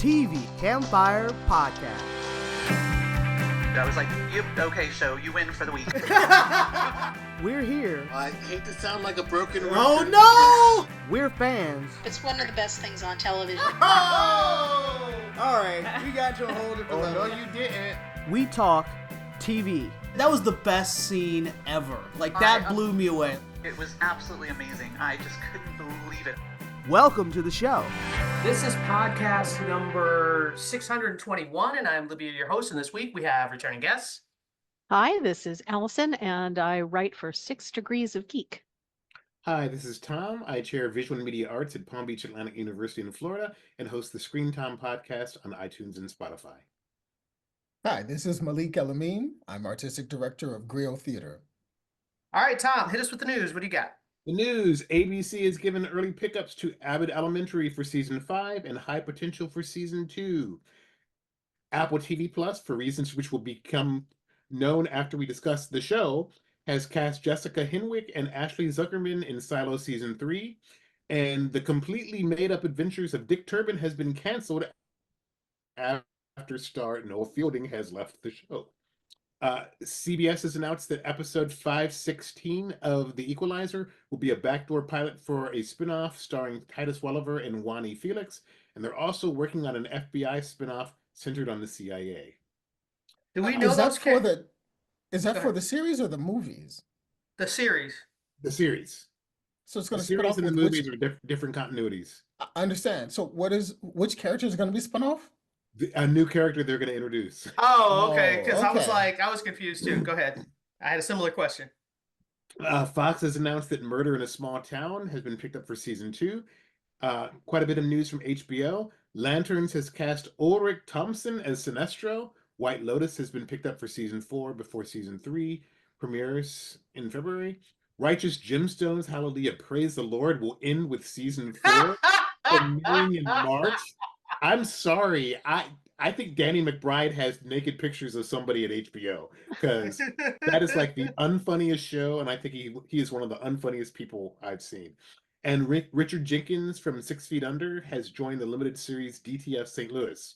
TV Campfire Podcast. I was like, okay, so you win for the week. We're here. I hate to sound like a broken record. Oh no! We're fans. It's one of the best things on television. Oh! All right, we got you a whole different level. No, you didn't. We talk TV. That was the best scene ever. Like, that blew me away. It was absolutely amazing. I just couldn't believe it. Welcome to the show. This is podcast number 621, and I'm Libya, your host. And this week we have returning guests. Hi, this is Allison, and I write for 6 Degrees of Geek. Hi, this is Tom. I chair Visual and Media Arts at Palm Beach Atlantic University in Florida and host the Screen Time podcast on iTunes and Spotify. Hi, this is Malik El-Amin. I'm Artistic Director of Griot Theater. All right, Tom, hit us with the news. What do you got? The news: ABC has given early pickups to Abbott Elementary for Season 5 and High Potential for Season 2. Apple TV Plus, for reasons which will become known after we discuss the show, has cast Jessica Henwick and Ashley Zuckerman in Silo Season 3, and the completely made-up adventures of Dick Turpin has been canceled after star Noel Fielding has left the show. CBS has announced that episode 516 of The Equalizer will be a backdoor pilot for a spinoff starring Titus Welliver and Wani Felix, and they're also working on an FBI spinoff centered on the CIA. Do we know those characters? Is that for the series or the movies? The series. The series. So it's going The to spin series off and the with movies are different continuities. I understand. So which character is going to be spun off? A new character they're going to introduce. Oh, okay. Because okay. I was confused too. Go ahead. I had a similar question. Fox has announced that Murder in a Small Town has been picked up for Season 2. Quite a bit of news from HBO. Lanterns has cast Ulrich Thompson as Sinestro. White Lotus has been picked up for Season 4 before Season 3 premieres in February. Righteous Gemstones, Hallelujah, Praise the Lord will end with Season 4 premiering in March. I'm sorry. I think Danny McBride has naked pictures of somebody at HBO because that is like the unfunniest show, and I think he is one of the unfunniest people I've seen. And Richard Jenkins from 6 Feet Under has joined the limited series DTF St. Louis.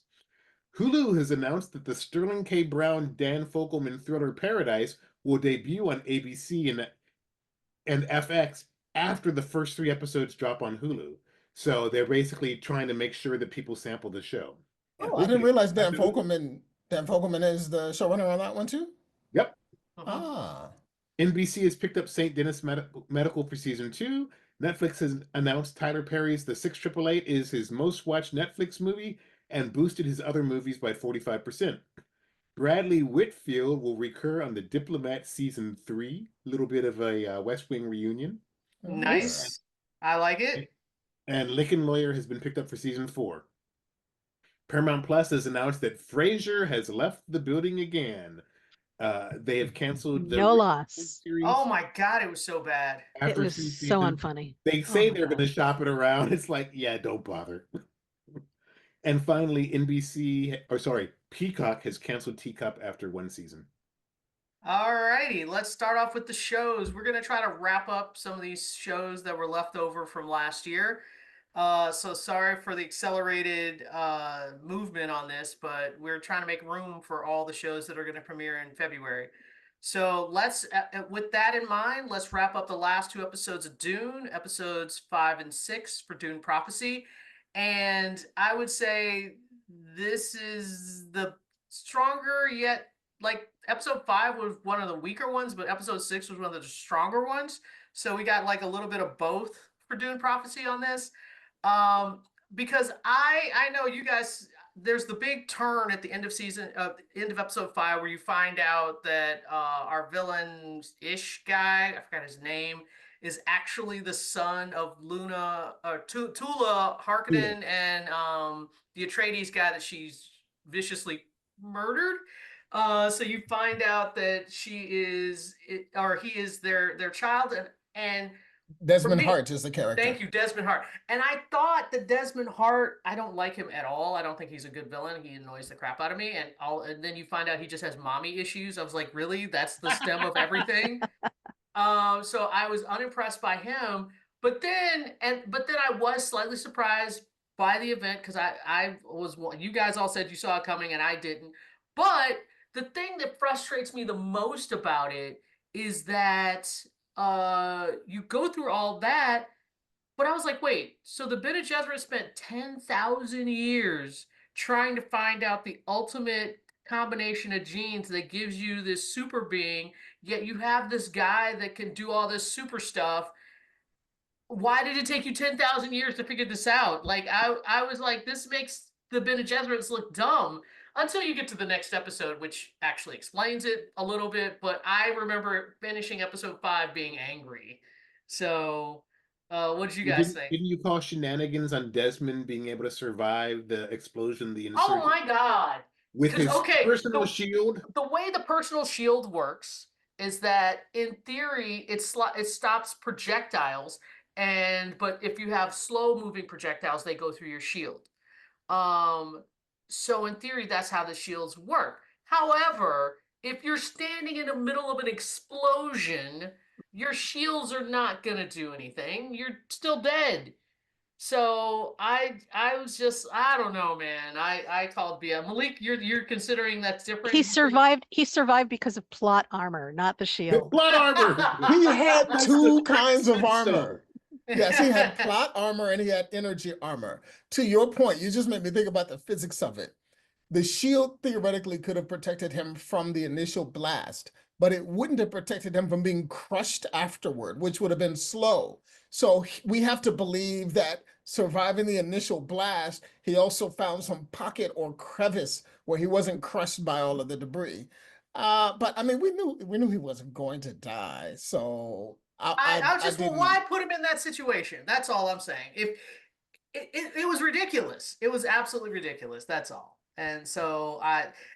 Hulu has announced that the Sterling K. Brown, Dan Fogelman thriller Paradise will debut on ABC and FX after the first 3 episodes drop on Hulu. So they're basically trying to make sure that people sample the show. Oh, I didn't realize Dan Fogelman is the showrunner on that one too? Yep. Ah. NBC has picked up St. Denis Medical for Season 2. Netflix has announced Tyler Perry's The 6888 is his most watched Netflix movie and boosted his other movies by 45%. Bradley Whitfield will recur on The Diplomat Season 3. A little bit of a West Wing reunion. Nice. I like it. And Lincoln Lawyer has been picked up for Season 4. Paramount Plus has announced that Frasier has left the building again. They have canceled the No loss. series. Oh my God, it was so bad. It was so unfunny. They say they're God. going to shop it around. It's like, yeah, don't bother. And finally, Peacock has canceled Teacup after 1 season. All righty, let's start off with the shows. We're going to try to wrap up some of these shows that were left over from last year. So sorry for the accelerated movement on this, but we're trying to make room for all the shows that are going to premiere in February. So let's, with that in mind, let's wrap up the last 2 episodes of Dune, episodes 5 and 6 for Dune Prophecy. And I would say this is the stronger yet, like episode 5 was one of the weaker ones, but episode 6 was one of the stronger ones. So we got like a little bit of both for Dune Prophecy on this. Because I know you guys, there's the big turn at the end of episode 5 where you find out that our villain-ish guy, I forgot his name, is actually the son of Tula Harkonnen and the Atreides guy that she's viciously murdered. So you find out that he is their child, and Desmond Hart is the character. Thank you, Desmond Hart. And I thought that Desmond Hart, I don't like him at all. I don't think he's a good villain. He annoys the crap out of me. And then you find out he just has mommy issues. I was like, really? That's the stem of everything? So I was unimpressed by him. But then I was slightly surprised by the event because I was you guys all said you saw it coming and I didn't. But the thing that frustrates me the most about it is that you go through all that, but I was like, wait, so the Bene Gesserit spent 10,000 years trying to find out the ultimate combination of genes that gives you this super being, yet you have this guy that can do all this super stuff. Why did it take you 10,000 years to figure this out? Like, I was like, this makes the Bene Gesserits look dumb until you get to the next episode, which actually explains it a little bit. But I remember finishing episode 5 being angry. So, what did you guys think? Didn't you call shenanigans on Desmond being able to survive the explosion, the Oh insurgent, my God. with his personal shield? The way the personal shield works is that in theory it stops projectiles, but if you have slow moving projectiles, they go through your shield. So in theory, that's how the shields work. However, if you're standing in the middle of an explosion, your shields are not gonna do anything. You're still dead. So I was just, I don't know, man. I called BS. Malik, you're considering that's different. He survived because of plot armor, not the The shield. plot armor. He had That's two the kinds of good armor. stuff. Yes, he had plot armor and he had energy armor. To your point, you just made me think about the physics of it. The shield theoretically could have protected him from the initial blast, but it wouldn't have protected him from being crushed afterward, which would have been slow. So we have to believe that surviving the initial blast, he also found some pocket or crevice where he wasn't crushed by all of the debris. But I mean, we knew he wasn't going to die. So I just, well, why put him in that situation? That's all I'm saying. If it was ridiculous, it was absolutely ridiculous. That's all. And so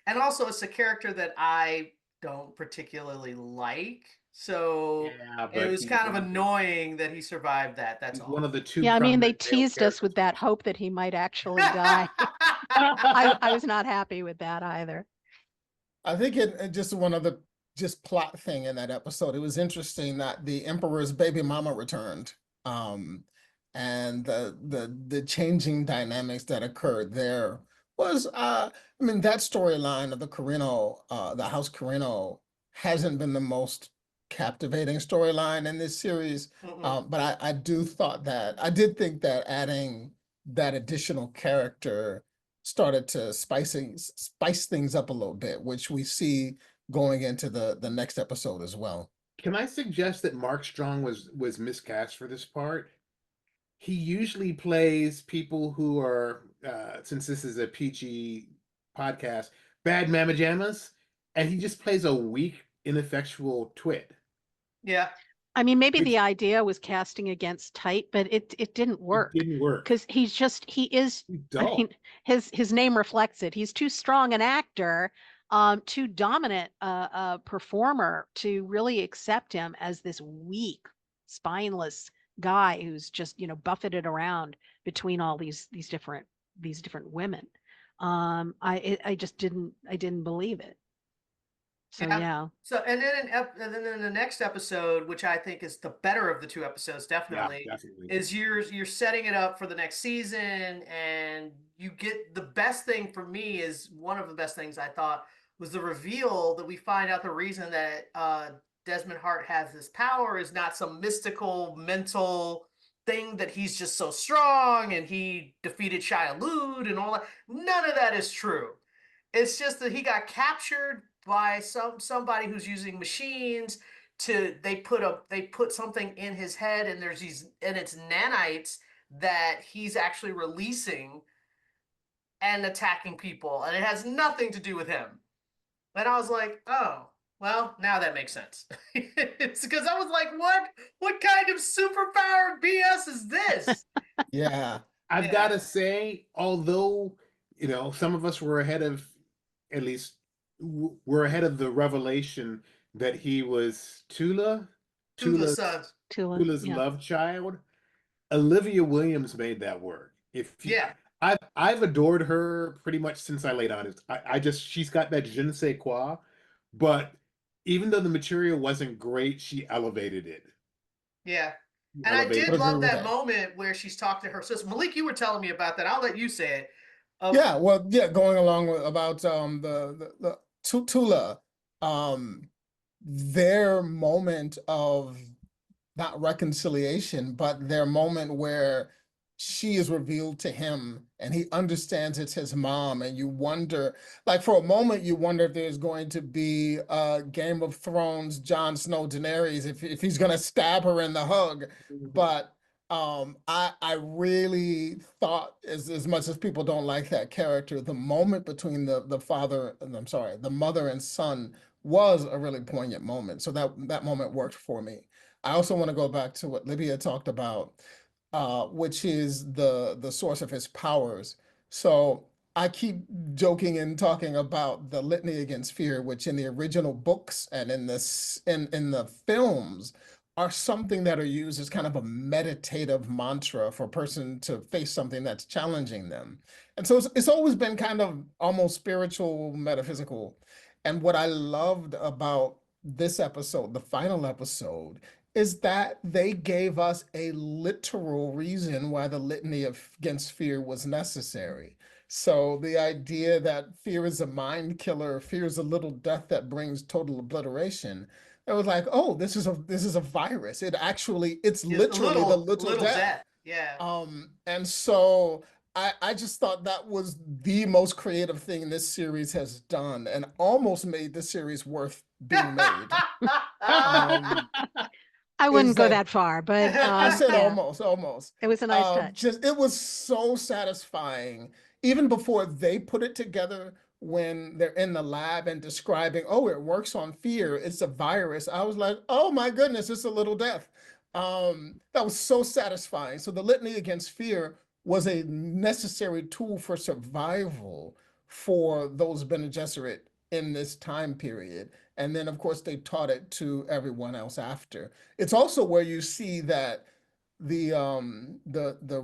and also it's a character that I don't particularly like. So Yeah, it but was kind of annoying that he survived that. That's he's all. one of the two. Yeah, I mean, they prominent male teased us with that hope that he might actually die. I was not happy with that either. I think it just one of the just plot thing in that episode. It was interesting that the Emperor's baby mama returned, and the changing dynamics that occurred there was I mean, that storyline of the Carino, the House Carino hasn't been the most captivating storyline in this series. But I did think that adding that additional character started to spice things up a little bit, which we see going into the next episode as well. Can I suggest that Mark Strong was miscast for this part? He usually plays people who are, since this is a PG podcast, bad mamma jammas, and he just plays a weak, ineffectual twit. Yeah. I mean, maybe the idea was casting against type, but it didn't work. It didn't work. Because he is, I mean, his name reflects it. He's too strong an actor, too dominant a performer to really accept him as this weak, spineless guy who's just, buffeted around between all these different women. I just didn't believe it. So yeah. So and then in the next episode, which I think is the better of the two episodes, definitely, is you're setting it up for the next season, and you get the best thing for me is one of the best things I thought was the reveal that we find out the reason that Desmond Hart has this power is not some mystical mental thing that he's just so strong and he defeated Shia LaBeouf and all that. None of that is true. It's just that he got captured by somebody who's using machines they put something in his head, and it's nanites that he's actually releasing and attacking people, and it has nothing to do with him. And I was like, oh, well, now that makes sense. It's because I was like, what kind of superpower BS is this? Yeah. I've got to say, although, some of us were ahead of, at least we're ahead of the revelation that he was Tula's love child. Olivia Williams made that work. I've adored her pretty much since I laid eyes. She's got that je ne sais quoi, but even though the material wasn't great, she elevated it. Yeah. And I Elevate. did Would agree love with that that. moment where she's talking to her sister. Malik, you were telling me about that. I'll let you say it. Yeah, well, yeah, going along with about the Tula, their moment of not reconciliation, but their moment where she is revealed to him and he understands it's his mom, and you wonder, like for a moment, you wonder if there's going to be a Game of Thrones, Jon Snow, Daenerys, if he's gonna stab her in the hug. But I really thought, as much as people don't like that character, the moment between the father, and I'm sorry, the mother and son was a really poignant moment. So that moment worked for me. I also want to go back to what Libya talked about, which is the source of his powers. So I keep joking and talking about the litany against fear, which in the original books and in the films are something that are used as kind of a meditative mantra for a person to face something that's challenging them. And so it's always been kind of almost spiritual, metaphysical. And what I loved about this episode, the final episode, is that they gave us a literal reason why the litany against fear was necessary. So the idea that fear is a mind killer, fear is a little death that brings total obliteration. It was like, oh, this is a virus. It's literally the little death. Yeah. And so I just thought that was the most creative thing this series has done, and almost made the series worth being made. I wouldn't go that- that far, but I said yeah, almost. it was a nice touch. It was so satisfying, even before they put it together, when they're in the lab and describing, oh, it works on fear, it's a virus. I was like, oh my goodness, it's a little death. That was so satisfying. So the litany against fear was a necessary tool for survival for those Bene Gesserit in this time period. And then, of course, they taught it to everyone else after. It's also where you see that the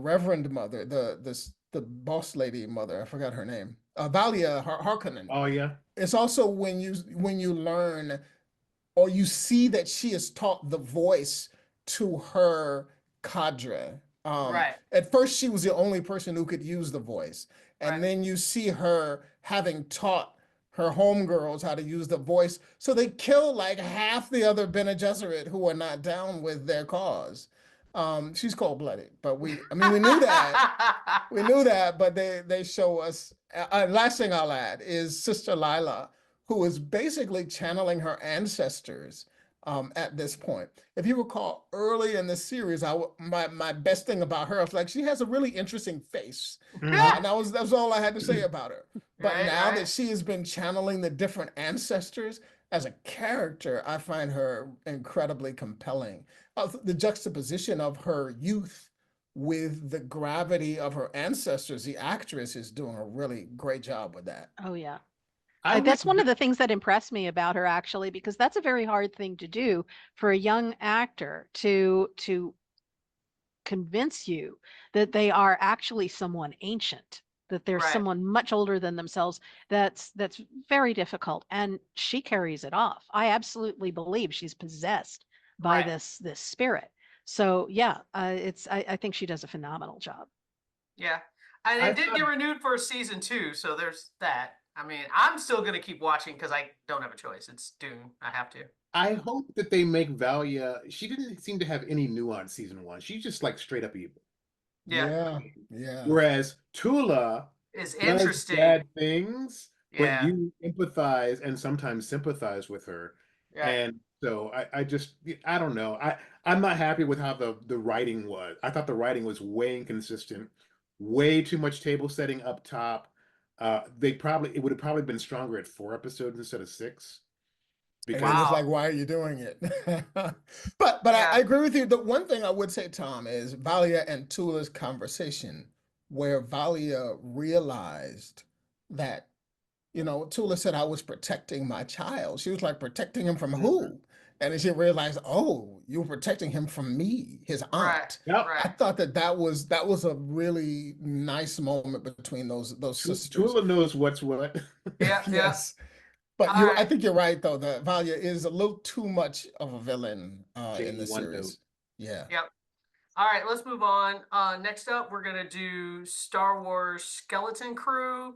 Reverend Mother, the boss lady mother, I forgot her name, Valia Harkonnen. Oh yeah. It's also when you learn, or you see that she is taught the voice to her cadre. Right. At first, she was the only person who could use the voice. And Right. then you see her having taught her homegirls how to use the voice. So they kill like half the other Bene Gesserit who are not down with their cause. She's cold-blooded, but we knew that. We knew that, but they show us. Last thing I'll add is Sister Lila, who is basically channeling her ancestors at this point. If you recall, early in the series, my best thing about her, I was like, she has a really interesting face, and that's all I had to say about her. But now that she has been channeling the different ancestors as a character, I find her incredibly compelling. The juxtaposition of her youth with the gravity of her ancestors, the actress is doing a really great job with that. Oh yeah. I That's would- one of the things that impressed me about her, actually, because that's a very hard thing to do for a young actor to convince you that they are actually someone ancient, that they're Right. someone much older than themselves. That's very difficult, and she carries it off. I absolutely believe she's possessed by Right. this spirit. So yeah, I think she does a phenomenal job. Yeah. And I it did thought- get renewed for season 2, so there's that. I mean, I'm still gonna keep watching because I don't have a choice. It's Dune. I have to. I hope that they make Valia. She didn't seem to have any nuance season 1. She's just like straight up evil. Yeah. Yeah. Whereas Tula It's does interesting. bad things, but Yeah. you empathize and sometimes sympathize with her. Yeah. And so I don't know. I'm not happy with how the writing was. I thought the writing was way inconsistent, way too much table setting up top. It would have probably been stronger at 4 episodes instead of 6. And Because it's Wow. like, why are you doing it? But Yeah. I agree with you. The one thing I would say, Tom, is Valia and Tula's conversation, where Valia realized that, Tula said, I was protecting my child. She was like, protecting him from who? And then she realized, oh, you were protecting him from me, his aunt. Right. Yep. I Right. thought that was a really nice moment between those sisters. Tula knows what's what. Yeah. Yeah. Yes. But All I right. think you're right, though, that Valia is a little too much of a villain in the Jane Wando. series. Yeah. Yep. All right, let's move on. Next up, we're gonna do Star Wars Skeleton Crew.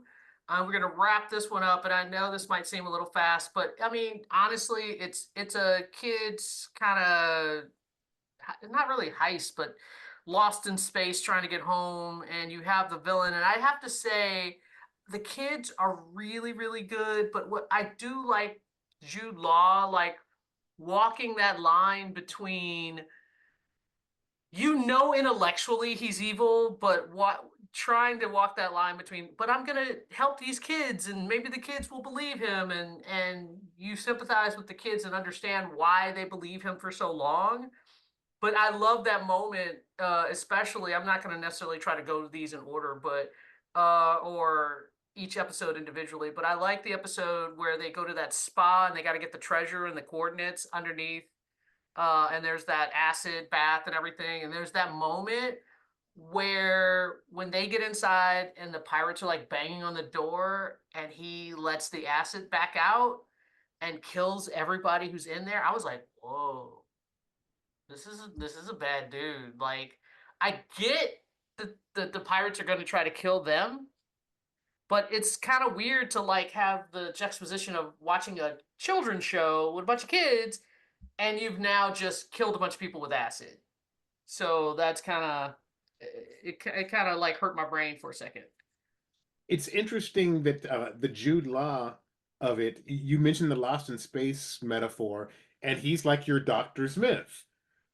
We're gonna wrap this one up, and I know this might seem a little fast, but I mean, honestly, it's a kid's kind of not really heist, but lost in space trying to get home, and you have the villain. And I have to say, the kids are really, really good. But what I do like Jude Law, like walking that line between, intellectually he's evil, but what trying to walk that line between, but I'm gonna help these kids and maybe the kids will believe him, and you sympathize with the kids and understand why they believe him for so long. But I love that moment, especially. I'm not going to necessarily try to go to these in order, but or each episode individually. But I like the episode where they go to that spa and they got to get the treasure and the coordinates underneath. And there's that acid bath and everything. And there's that moment where when they get inside and the pirates are like banging on the door and he lets the acid back out and kills everybody who's in there. I was like, whoa. This is a bad dude. Like, I get the pirates are going to try to kill them, but it's kind of weird to like have the juxtaposition of watching a children's show with a bunch of kids, and you've now just killed a bunch of people with acid. So that's kind of it kind of like hurt my brain for a second. It's interesting that the Jude Law of it. You mentioned the Lost in Space metaphor, and he's like your Dr. Smith,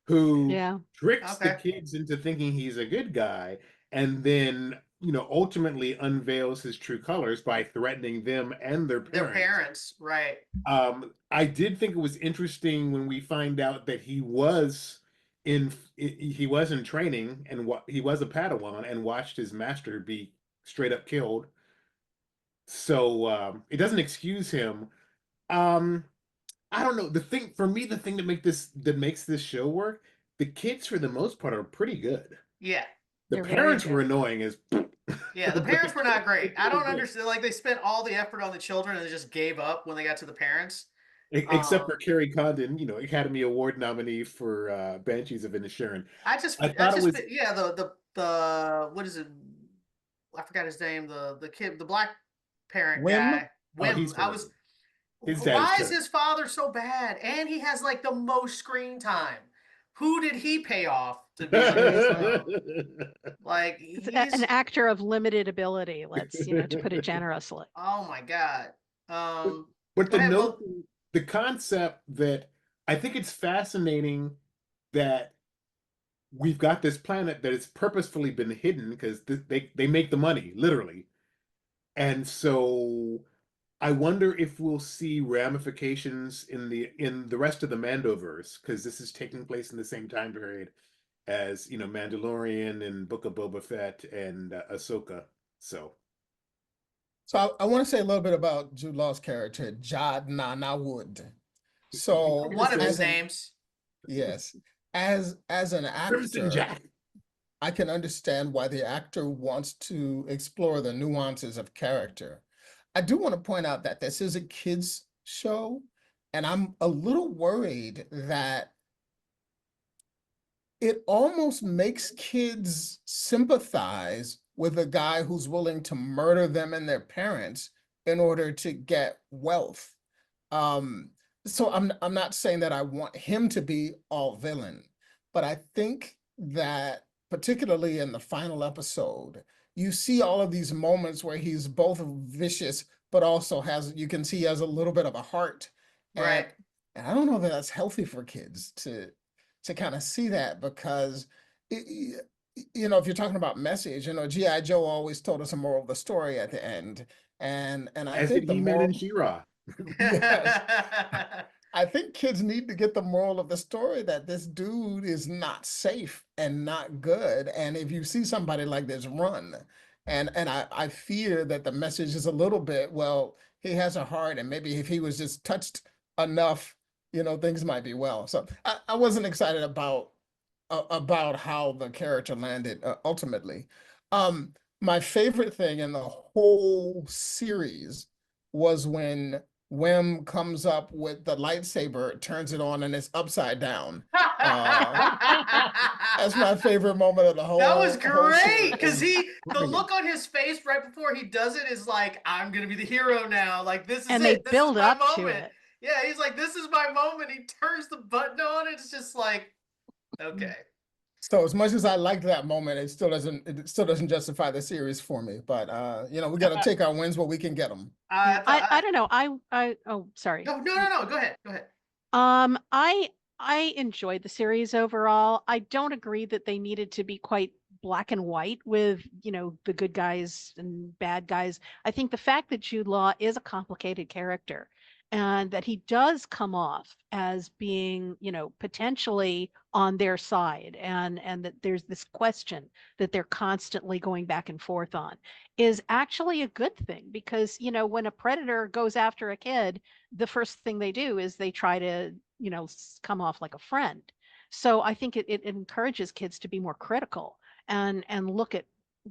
who tricks the kids into thinking he's a good guy, and then ultimately unveils his true colors by threatening them and their parents. Right. I did think it was interesting when we find out that he was in training, and he was a Padawan and watched his master be straight up killed. So it doesn't excuse him. I don't know. The thing that makes this show work, the kids for the most part are pretty good. Yeah. The parents were annoying as yeah, the parents were not great. I don't understand. Like, they spent all the effort on the children and they just gave up when they got to the parents. Except for Carrie Condon, Academy Award nominee for Banshees of Inisherin. The what is it? I forgot his name. The kid, the black parent Wim? guy. Wim. Why is his father so bad? And he has like the most screen time. Who did he pay off to be on this show? Like, he's an actor of limited ability. Let's to put it generously. Oh my God. But the concept that I think it's fascinating that we've got this planet that has purposefully been hidden because they make the money literally, and so I wonder if we'll see ramifications in the rest of the Mandoverse, because this is taking place in the same time period as Mandalorian and Book of Boba Fett and Ahsoka. So I want to say a little bit about Jude Law's character, Jad Nana Wood. So one of his names. Yes, as an actor, I can understand why the actor wants to explore the nuances of character. I do want to point out that this is a kids show, and I'm a little worried that it almost makes kids sympathize with a guy who's willing to murder them and their parents in order to get wealth. So I'm not saying that I want him to be all villain, but I think that particularly in the final episode, you see all of these moments where he's both vicious, but also he can see he has a little bit of a heart. Right. And I don't know that that's healthy for kids to kind of see that, because if you're talking about message, G.I. Joe always told us a moral of the story at the end. And I think the moral in She-Ra. Yes. I think kids need to get the moral of the story that this dude is not safe and not good. And if you see somebody like this, run. And I fear that the message is a little bit, well, he has a heart, and maybe if he was just touched enough, things might be well. So I wasn't excited about how the character landed ultimately. My favorite thing in the whole series was when Wim comes up with the lightsaber, turns it on, and it's upside down. That's my favorite moment of the whole. That was whole great series. because the look on his face right before he does it is like, I'm gonna be the hero now. Like this is And it. they This build is my up to moment. it. Yeah, he's like, this is my moment. He turns the button on. It's just like, okay. So as much as I liked that moment, it still doesn't justify the series for me. But we got to take our wins where we can get them. I don't know. Oh, sorry. No. Go ahead. I enjoyed the series overall. I don't agree that they needed to be quite black and white with, the good guys and bad guys. I think the fact that Jude Law is a complicated character and that he does come off as being, potentially on their side and that there's this question that they're constantly going back and forth on is actually a good thing because, when a predator goes after a kid, the first thing they do is they try to come off like a friend. So I think it encourages kids to be more critical and look at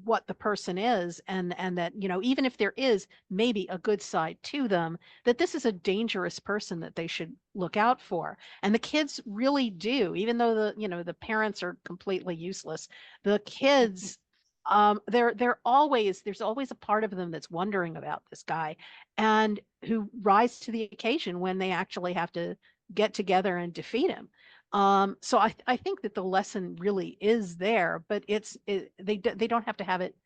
what the person is and that even if there is maybe a good side to them, that this is a dangerous person that they should look out for. And the kids really do, even though the parents are completely useless, the kids there's always a part of them that's wondering about this guy and who rise to the occasion when they actually have to get together and defeat him. So I think that the lesson really is there, but they don't have to have it,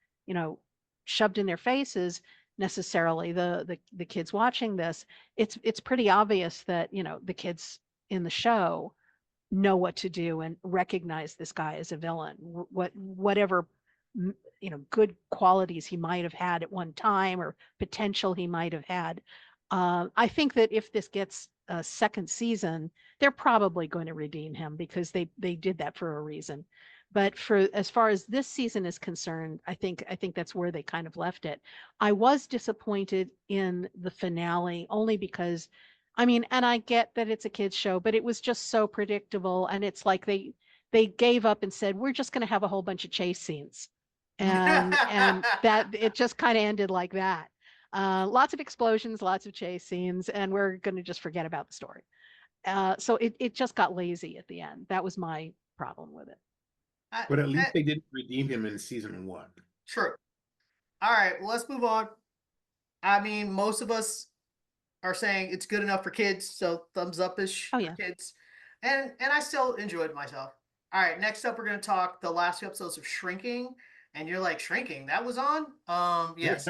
shoved in their faces necessarily. The kids watching this, it's pretty obvious that, the kids in the show know what to do and recognize this guy as a villain. Whatever good qualities he might have had at one time or potential he might have had. I think that if this gets a second season, they're probably going to redeem him because they did that for a reason. But for as far as this season is concerned, I think that's where they kind of left it. I was disappointed in the finale only because, and I get that it's a kids show, but it was just so predictable, and it's like they gave up and said we're just going to have a whole bunch of chase scenes, and that it just kind of ended like that. Lots of explosions, lots of chase scenes, and we're going to just forget about the story. So it just got lazy at the end. That was my problem with it. But at least they didn't redeem him in season 1. True. All right, well, let's move on. Most of us are saying it's good enough for kids, so thumbs up-ish for kids. And I still enjoyed myself. All right, next up, we're going to talk the last 2 episodes of Shrinking. And you're like, Shrinking, that was on? Yes.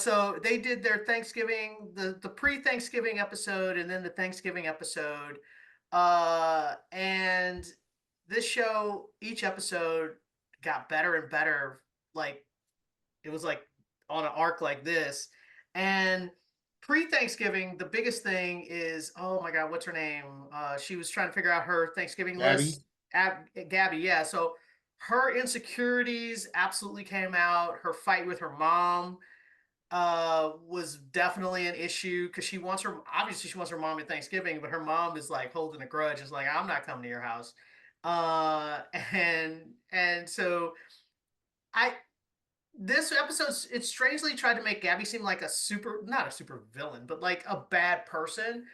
So they did their Thanksgiving, the pre-Thanksgiving episode, and then the Thanksgiving episode. And this show, each episode got better and better. Like, it was like on an arc like this. And pre-Thanksgiving, the biggest thing is, oh my God, what's her name? She was trying to figure out her Thanksgiving list. Gabby, yeah. So her insecurities absolutely came out. Her fight with her mom was definitely an issue because she wants her mom at Thanksgiving, but her mom is like holding a grudge. It's like, I'm not coming to your house. And so this episode, it strangely tried to make Gabby seem like not a super villain, but like a bad person.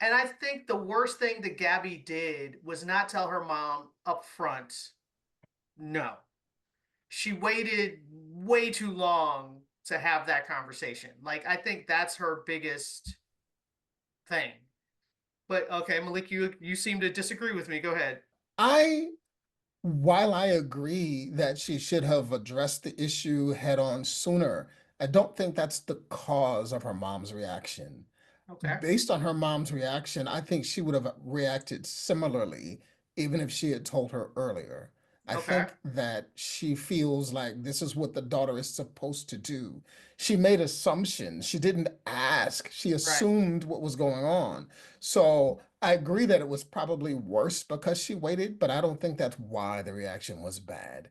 And I think the worst thing that Gabby did was not tell her mom up front. No. She waited way too long to have that conversation. Like, I think that's her biggest thing. But okay, Malik, you seem to disagree with me. Go ahead. While I agree that she should have addressed the issue head on sooner, I don't think that's the cause of her mom's reaction. Okay. Based on her mom's reaction, I think she would have reacted similarly, even if she had told her earlier. I think that she feels like this is what the daughter is supposed to do. She made assumptions. She didn't ask. She assumed what was going on. So I agree that it was probably worse because she waited, but I don't think that's why the reaction was bad.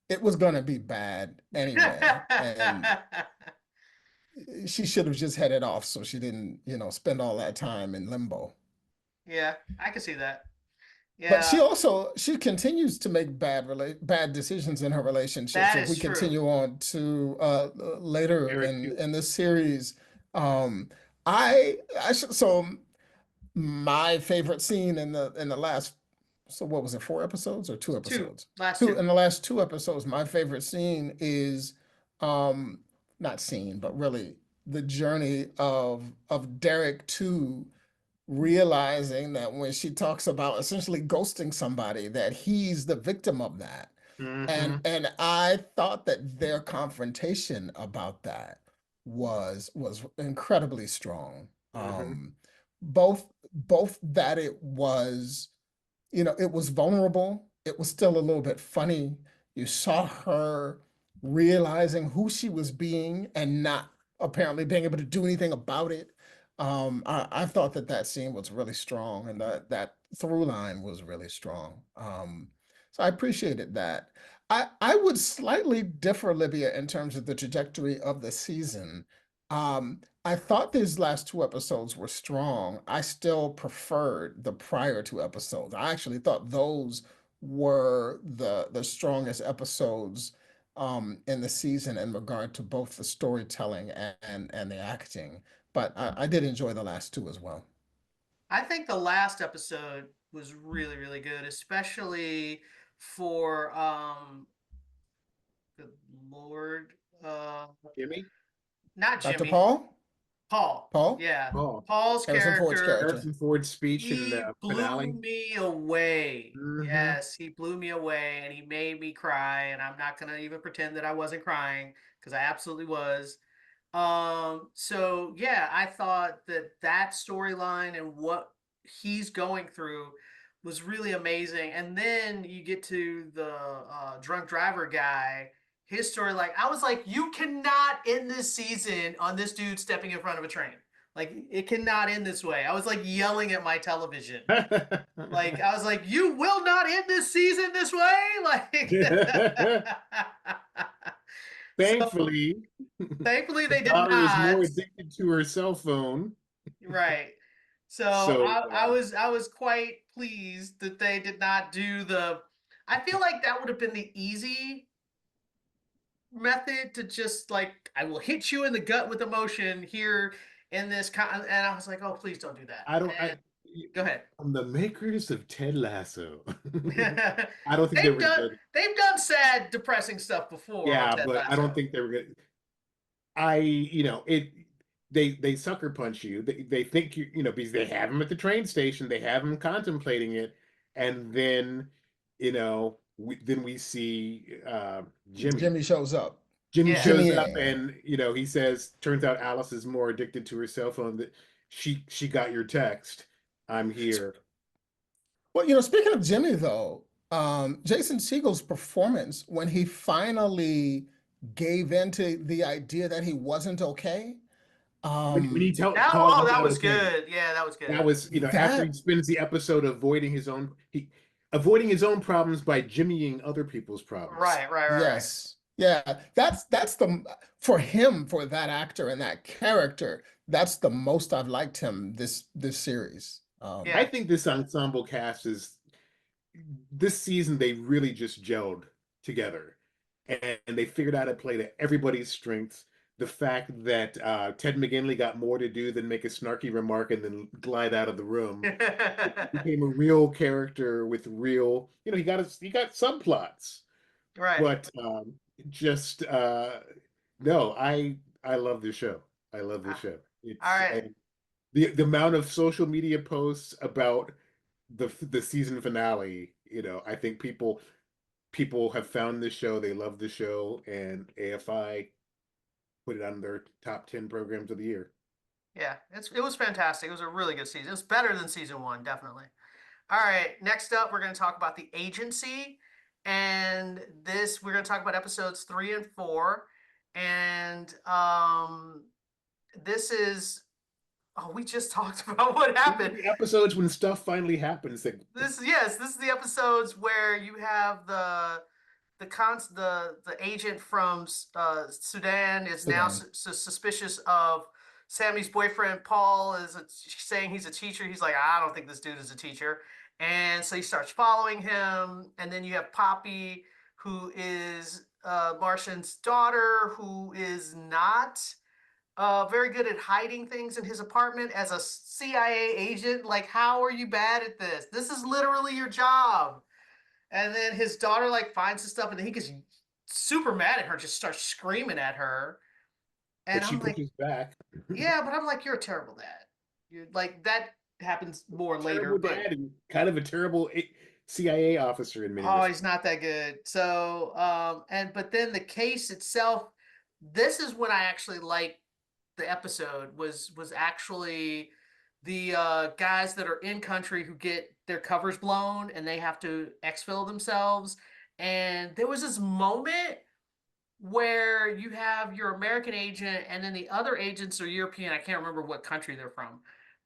It was going to be bad anyway. And she should have just headed off so she didn't, spend all that time in limbo. Yeah, I can see that. Yeah. But she continues to make bad decisions in her relationship. So if we continue on to later in this series, my favorite scene in the last so what was it, 4 episodes or 2 Two. episodes? Last Two. two. In the last 2 episodes, my favorite scene is not scene, but really the journey of Derek to realizing that when she talks about essentially ghosting somebody, that he's the victim of that. Mhm. And I thought that their confrontation about that was incredibly strong. Mhm. Both that it was, it was vulnerable. It was still a little bit funny. You saw her realizing who she was being and not apparently being able to do anything about it. I thought that scene was really strong, and that through line was really strong. So I appreciated that. I would slightly differ, Libya, in terms of the trajectory of the season. I thought these last 2 episodes were strong. I still preferred the prior 2 episodes. I actually thought those were the strongest episodes in the season in regard to both the storytelling and the acting. But I did enjoy the last two as well. I think the last episode was really, really good, especially for good Lord, Jimmy? not Dr. Jimmy, Paul? Paul. Paul? Yeah, Oh, Paul's Harrison Ford's character. character. Harrison Ford's speech in He the blew finale. me away. Mhm. Yes, he blew me away and he made me cry. And I'm not gonna even pretend that I wasn't crying because I absolutely was. So yeah, I thought that storyline and what he's going through was really amazing. And then you get to the drunk driver guy, his story. Like I was like, you cannot end this season on this dude stepping in front of a train. Like it cannot end this way. I was like yelling at my television. Like I was like, you will not end this season this way. Like Thankfully, thankfully they the did daughter is not. more addicted to her cell phone. Right. So So I was quite pleased that they did not do the. I feel like that would have been the easy method to just like I will hit you in the gut with emotion here in this and I was like, oh please don't do that. I don't. And go ahead. From the makers of Ted Lasso, I don't think they they've were done good. they've done sad, depressing stuff before on Yeah, Ted but I don't Lasso. think they were good. It. They sucker punch you. They think because they have him at the train station. They have him contemplating it, and then then we see Jimmy. Jimmy shows up. Jimmy Yeah. shows Jimmy up, A. and he says, "Turns out Alice is more addicted to her cell phone. That she got your text. I'm here." Well, speaking of Jimmy though, Jason Segel's performance when he finally gave in to the idea that he wasn't okay. When he calls him That out, was okay. good. Yeah, that was good. That was after he spends the episode avoiding his own problems by jimmying other people's problems. Right. Yes. Yeah, that's the for him, for that actor and that character, that's the most I've liked him this series. Yeah. I think this ensemble cast this season they really just gelled together, and they figured out how to play to everybody's strengths. The fact that Ted McGinley got more to do than make a snarky remark and then glide out of the room. Became a real character with real, he got subplots. Right. But just no, I love this show. I love this show. It's, all right. The amount of social media posts about the season finale, I think people have found this show, they love the show, and AFI put it on their top 10 programs of the year. Yeah, it was fantastic. It was a really good season. It was better than season 1, definitely. All right, next up, we're going to talk about The Agency. And we're going to talk about episodes 3 and 4. And this is, we just talked about what happened. The episodes when stuff finally happens. This is the episodes where you have the agent from Sudan is now suspicious of Sammy's boyfriend. Paul is saying he's a teacher. He's like, I don't think this dude is a teacher. And so he starts following him. And then you have Poppy, who is Martian's daughter, who is not very good at hiding things in his apartment as a CIA agent. Like, how are you bad at this? This is literally your job. And then his daughter like finds the stuff, and then he gets super mad at her, just starts screaming at her. And But she I'm like, pushes back. yeah, but I'm like, you're a terrible dad. You're like, that happens more later. Terrible But dad and kind of a terrible CIA officer in many oh, respects. he's not that good. So, but then the case itself, this is when I actually liked the episode was actually the guys that are in country who get their covers blown and they have to exfil themselves. And there was this moment where you have your American agent and then the other agents are European. I can't remember what country they're from.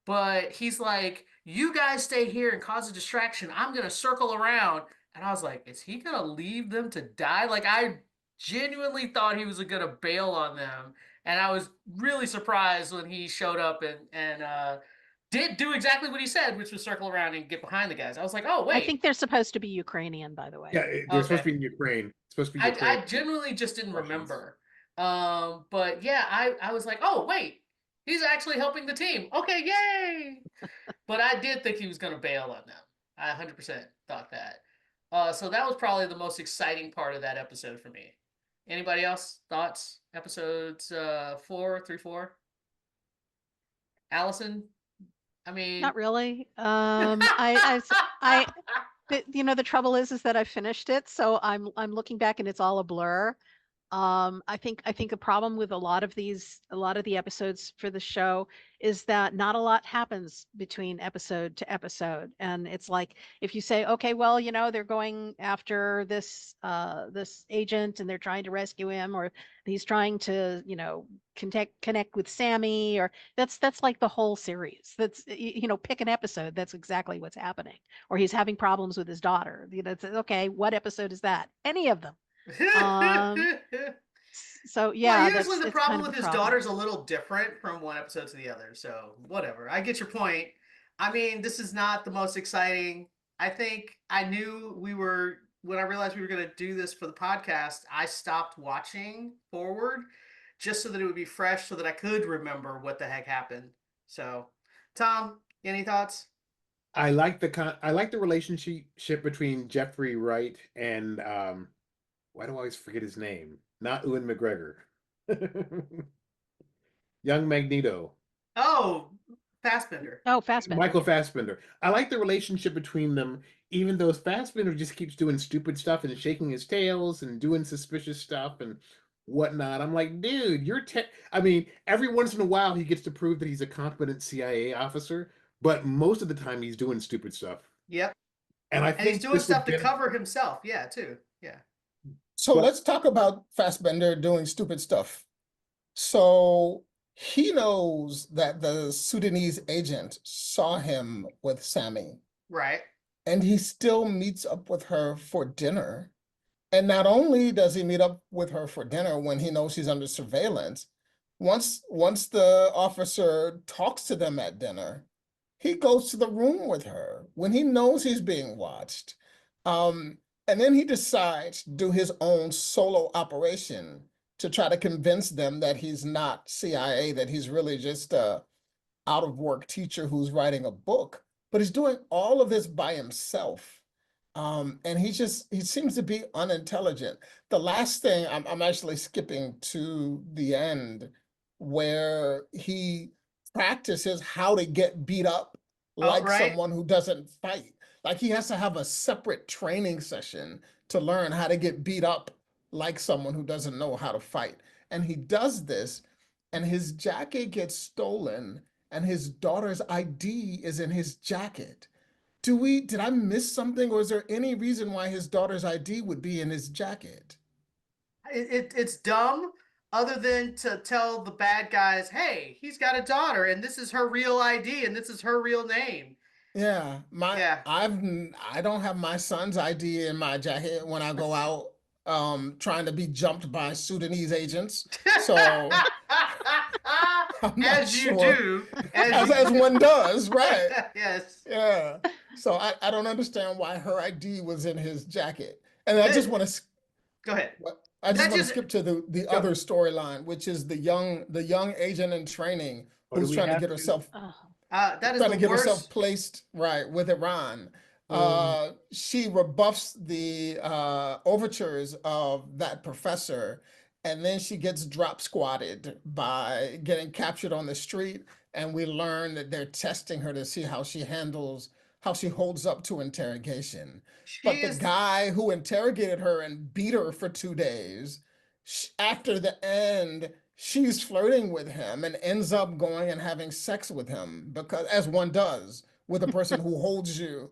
But he's like, you guys stay here and cause a distraction. I'm going to circle around. And I was like, is he going to leave them to die? Like, I genuinely thought he was going to bail on them. And I was really surprised when he showed up and did do exactly what he said, which was circle around and get behind the guys. I was like, oh, wait. I think they're supposed to be Ukrainian, by the way. Yeah, they're supposed to be in Ukraine. It's supposed to be Ukraine. I genuinely just didn't Russians. remember. But yeah, I was like, oh, wait. He's actually helping the team. Okay, yay! But I did think he was going to bail on them. I 100% thought that. So that was probably the most exciting part of that episode for me. Anybody else? Thoughts? Episodes 4, 3, 4? Allison? I mean... Not really. The trouble is that I finished it, so I'm looking back and it's all a blur. I think a problem with a lot of the episodes for the show is that not a lot happens between episode to episode. And it's like, if you say, okay, well, they're going after this agent and they're trying to rescue him, or he's trying to, connect with Sammy, or that's like the whole series. That's, pick an episode. That's exactly what's happening. Or he's having problems with his daughter. It's okay. What episode is that? Any of them. So yeah, well, usually the problem with his problem. daughter's a little different from one episode to the other. So whatever. I get your point. I mean, this is not the most exciting. I think I knew when I realized we were going to do this for the podcast, I stopped watching forward just so that it would be fresh, so that I could remember what the heck happened. So, Tom, any thoughts? I like the relationship between Jeffrey Wright and why do I always forget his name? Not Ewan McGregor. Young Magneto. Oh, Fassbender. Oh, Fassbender. Michael Fassbender. I like the relationship between them, even though Fassbender just keeps doing stupid stuff and shaking his tails and doing suspicious stuff and whatnot. I'm like, dude, I mean, every once in a while he gets to prove that he's a competent CIA officer, but most of the time he's doing stupid stuff. Yep. And I think he's doing stuff to cover himself. Yeah, too. Yeah. So let's talk about Fassbender doing stupid stuff. So he knows that the Sudanese agent saw him with Sammy. Right. And he still meets up with her for dinner. And not only does he meet up with her for dinner when he knows she's under surveillance, once the officer talks to them at dinner, he goes to the room with her when he knows he's being watched. And then he decides to do his own solo operation to try to convince them that he's not CIA, that he's really just a out-of-work teacher who's writing a book. But he's doing all of this by himself. And he seems to be unintelligent. The last thing, I'm actually skipping to the end, where he practices how to get beat up like someone who doesn't fight. Like he has to have a separate training session to learn how to get beat up like someone who doesn't know how to fight. And he does this, and his jacket gets stolen, and his daughter's ID is in his jacket. Did I miss something, or is there any reason why his daughter's ID would be in his jacket? It's dumb, other than to tell the bad guys, hey, he's got a daughter, and this is her real ID, and this is her real name. Yeah, I don't have my son's ID in my jacket when I go out trying to be jumped by Sudanese agents. So as you do, as one does, right? Yes. Yeah. So I don't understand why her ID was in his jacket, and I just want to go ahead. I just That want to just skip to the go. other storyline, which is the young agent in training Or do who's we trying to have get to? herself That is trying the to get herself worst. placed right with Iran. Mm. She rebuffs the overtures of that professor, and then she gets drop squatted by getting captured on the street. And we learn that they're testing her to see how she holds up to interrogation. She But the is guy who interrogated her and beat her for 2 days, after the end, she's flirting with him and ends up going and having sex with him, because as one does with a person who holds you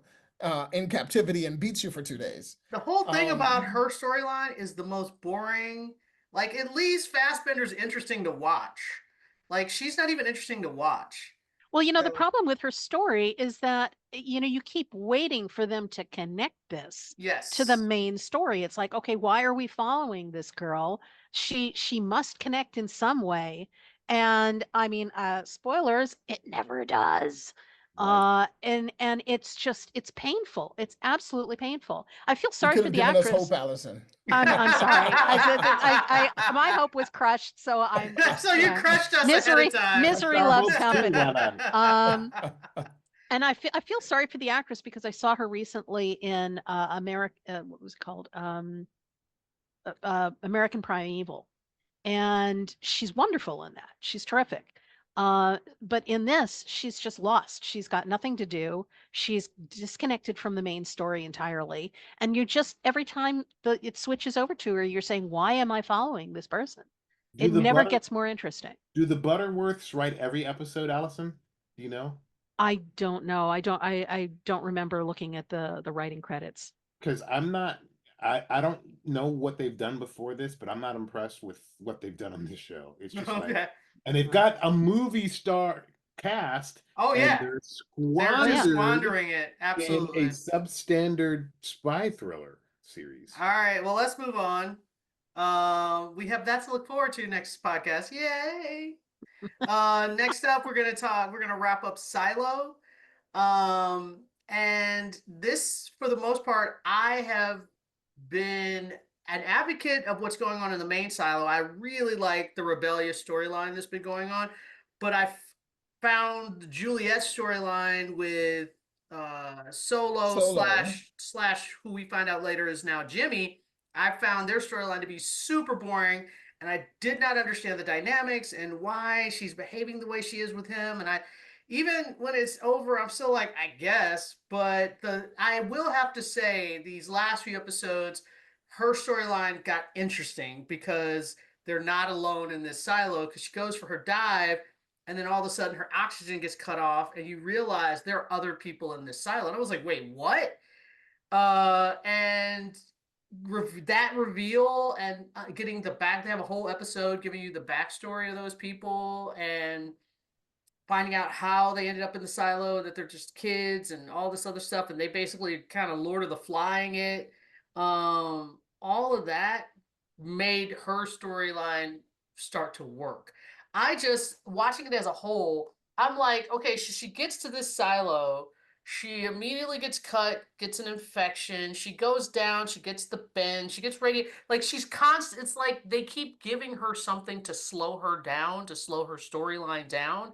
in captivity and beats you for 2 days. the whole thing about Um, her storyline is the most boring. Like, at least Fassbender's interesting to watch. Like, she's not even interesting to watch. Well, the So, problem with her story is that, you keep waiting for them to connect this to the yes. main story. It's like, okay, why are we following this girl? She must connect in some way. And I mean, spoilers, it never does. Right. And it's painful. It's absolutely painful. I feel you sorry could for have the given us hope, actress. Allison. I'm sorry. My hope was crushed, so I'm So you crushed us ahead misery of time. misery Our loves hopes too, company. Alan. And I feel sorry for the actress because I saw her recently in America. What was it called? American Primeval, and she's wonderful in that. She's terrific. But in this, she's just lost. She's got nothing to do. She's disconnected from the main story entirely. And you just every time it switches over to her, you're saying, "Why am I following this person?" Do It the never butter gets more interesting. do the Butterworths write every episode, Allison? Do you know? I don't know. I don't remember looking at the writing credits. Because I don't know what they've done before this, but I'm not impressed with what they've done on this show. It's just like, Okay. and they've got a movie star cast, Oh and yeah. they're They're just squandered squandering it. in Absolutely. a substandard spy thriller series. All right. Well, let's move on. We have that to look forward to next podcast. Yay. Next up, we're gonna wrap up Silo. And this, for the most part, I have been an advocate of what's going on in the main silo. I really like the rebellious storyline that's been going on, but I found the Juliet storyline with Solo Solo. slash who we find out later is now Jimmy. I found their storyline to be super boring, and I did not understand the dynamics and why she's behaving the way she is with him. And I, even when it's over, I'm still like, I guess. But I will have to say, these last few episodes, her storyline got interesting because they're not alone in this silo, because she goes for her dive, and then all of a sudden her oxygen gets cut off, and you realize there are other people in this silo. And I was like, wait, what? And that reveal and getting they have a whole episode giving you the backstory of those people and finding out how they ended up in the silo, that they're just kids and all this other stuff, and they basically kind of Lord of the Flying it. All of that made her storyline start to work. I just, watching it as a whole, I'm like, okay, she gets to this silo, she immediately gets cut, gets an infection, she goes down, she gets the bend, she gets ready, like she's constant. It's like they keep giving her something to slow her down, to slow her storyline down,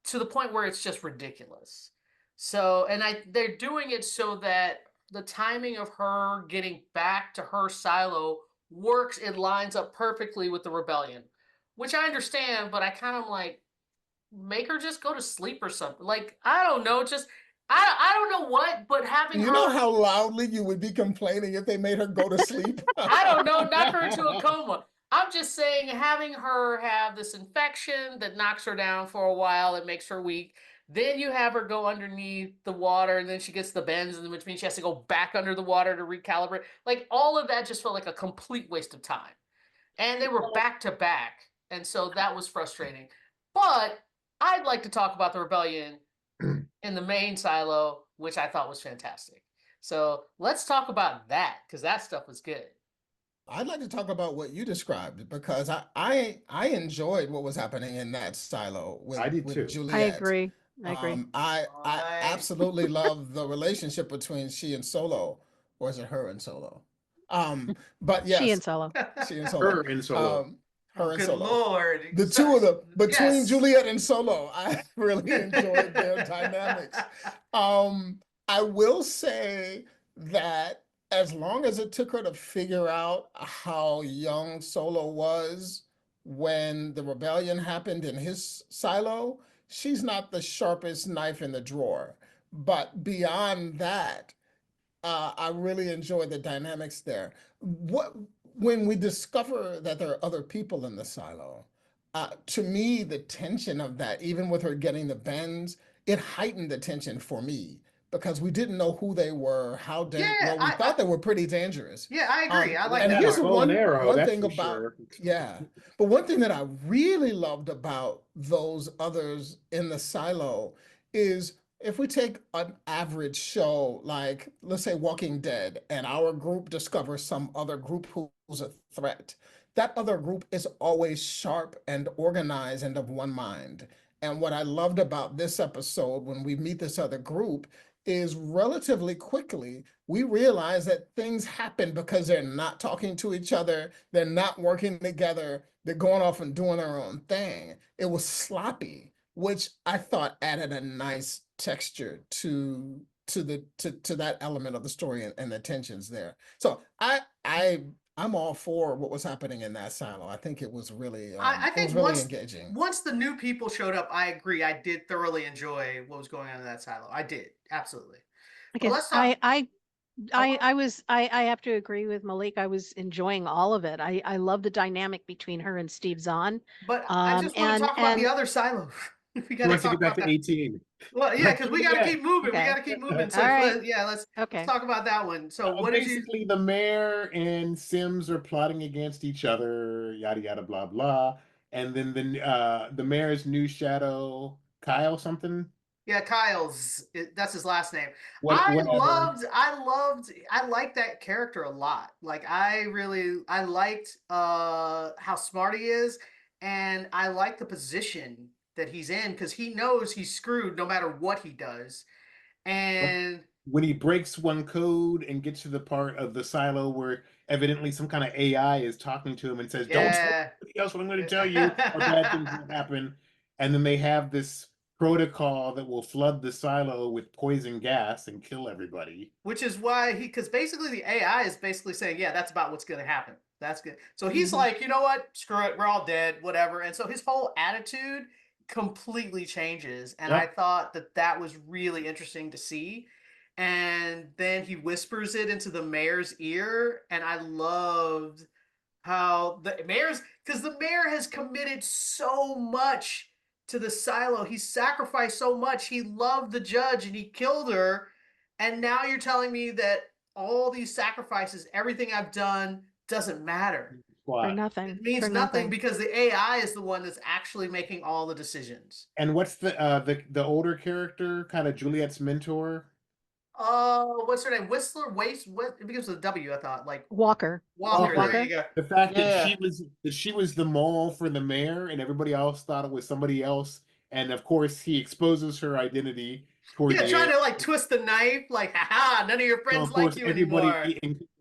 to the point where it's just ridiculous. So, and they're doing it so that the timing of her getting back to her silo works. It lines up perfectly with the rebellion, which I understand, but I kind of like, make her just go to sleep or something. Like, I don't know, just I don't know what, but having You her, know how loudly you would be complaining if they made her go to sleep? I don't know, knock her into a coma. I'm just saying, having her have this infection that knocks her down for a while, it makes her weak. Then you have her go underneath the water, and then she gets the bends, and which means she has to go back under the water to recalibrate. Like, all of that just felt like a complete waste of time. And they were back to back, and so that was frustrating. But I'd like to talk about the rebellion in the main silo, which I thought was fantastic. So let's talk about that, because that stuff was good. I'd like to talk about what you described, because I enjoyed what was happening in that silo I did with too. I Juliet. agree. I agree. I absolutely love the relationship between she and Solo, or is it her and Solo? But yes, She and Solo. she and Solo. Her in Solo. Her and Good Solo. Lord. The two of them, between Yes. Juliet and Solo, I really enjoyed their dynamics. I will say that as long as it took her to figure out how young Solo was when the rebellion happened in his silo, she's not the sharpest knife in the drawer. But beyond that, I really enjoy the dynamics there. When we discover that there are other people in the silo, to me, the tension of that, even with her getting the bends, it heightened the tension for me because we didn't know who they were, how dangerous. Yeah, Well, we thought they were pretty dangerous. Yeah, I agree. I like and that here's part. one that's thing for about sure. yeah, but one thing that I really loved about those others in the silo is if we take an average show like, let's say, Walking Dead, and our group discovers some other group who's a threat, that other group is always sharp and organized and of one mind. And what I loved about this episode when we meet this other group is relatively quickly we realize that things happen because they're not talking to each other, they're not working together, they're going off and doing their own thing. It was sloppy, which I thought added a nice texture to that element of the story and the tensions there. So I'm all for what was happening in that silo. I think it was really I think it was really engaging. Once the new people showed up, I agree. I did thoroughly enjoy what was going on in that silo. I did, absolutely. Okay, Well, let's talk. I have to agree with Malik. I was enjoying all of it. I love the dynamic between her and Steve Zahn. But I just want to talk about the other silo. We got to get back to 18. Well, yeah, because we got to keep moving. Okay. We got to keep moving. So All right. let's Okay. talk about that one. So what did you? Basically, the mayor and Sims are plotting against each other, yada yada blah blah, and then the mayor's new shadow, Kyle something. Yeah, that's his last name. Whatever. I liked that character a lot. Like I liked how smart he is, and I like the position that he's in because he knows he's screwed no matter what he does. And when he breaks one code and gets to the part of the silo where evidently some kind of AI is talking to him and says, "Don't tell anybody else what I'm going to tell you, or bad things will happen," and then they have this protocol that will flood the silo with poison gas and kill everybody. Which is why because basically the AI is basically saying, yeah, that's about what's going to happen. That's good. So he's like, you know what? Screw it. We're all dead, whatever. And so his whole attitude completely changes. And I thought that was really interesting to see. And then he whispers it into the mayor's ear. And I loved how because the mayor has committed so much to the silo. He sacrificed so much. He loved the judge and he killed her. And now you're telling me that all these sacrifices, everything I've done doesn't matter. For nothing. It means nothing because the AI is the one that's actually making all the decisions. And what's the older character, kind of Juliet's mentor? What's her name? Whistler, Waste, what it begins with a W, I thought. Like Walker. There you go. The fact that she was the mole for the mayor and everybody else thought it was somebody else. And of course he exposes her identity toward trying to like twist the knife, like, haha, none of your friends like you anymore.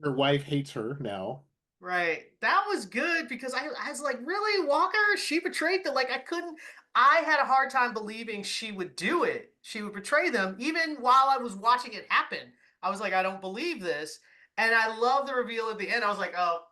Her wife hates her now. Right. That was good because I was like, really, Walker? She betrayed them. Like I had a hard time believing she would do it. She would betray them. Even while I was watching it happen, I was like, I don't believe this. And I love the reveal at the end. I was like, oh.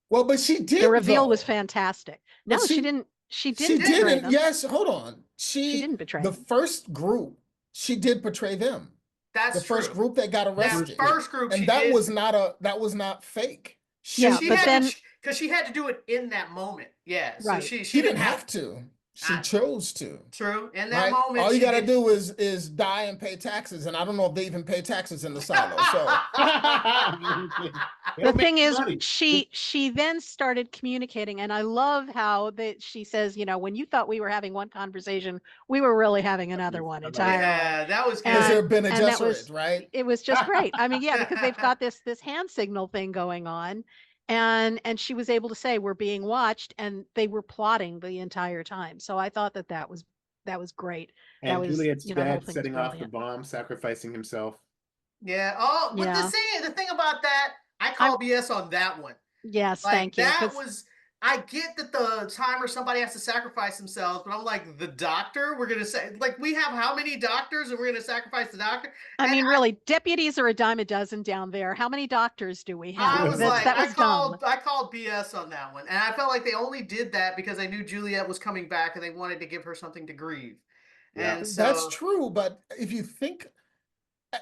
Well, but she did. The reveal was fantastic. No, she didn't. She didn't. Yes, hold on. She didn't betray the them. First group. She did betray them. That's the first group that got arrested. That first group, and that was not fake. She had to do it in that moment. Yeah. So right. She didn't have to. She chose to. True. In that moment. All you gotta do is die and pay taxes. And I don't know if they even pay taxes in the silo. So the thing is, she then started communicating, and I love how she says, when you thought we were having one conversation, we were really having another one entirely. Yeah, that was good. Because there had been a Gesserit, right? It was just great. I mean, yeah, because they've got this hand signal thing going on. And she was able to say we're being watched, and they were plotting the entire time. So I thought that was great. And that was, Juliet's dad setting off the bomb, sacrificing himself. Yeah. Oh, but the thing about that, I call BS on that one. Yes, Like, thank you. that was, I get that the timer, somebody has to sacrifice themselves, but I'm like, the doctor, we're going to say, like, we have how many doctors and we're going to sacrifice the doctor? I And mean, really, deputies are a dime a dozen down there. How many doctors do we have? I was like, that was dumb. I called BS on that one. And I felt like they only did that because they knew Juliet was coming back and they wanted to give her something to grieve. Yeah. And so That's true, but if you think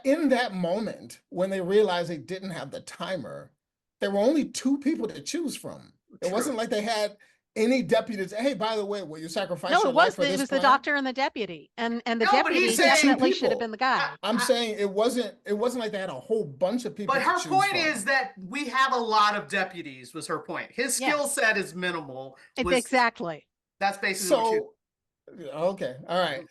in that moment when they realized they didn't have the timer, there were only two people to choose from. It True. wasn't like they had any deputies. Hey, by the way, will you sacrifice No, your it life was for the, this it was the plan? doctor and the deputy, and the No, but deputy he's saying definitely two should have people. been the guy. I'm saying it wasn't like they had a whole bunch of people. But her to choose point from. is that we have a lot of deputies, was her point. His skill Yes. set is minimal. Exactly. That's basically what So okay, all right.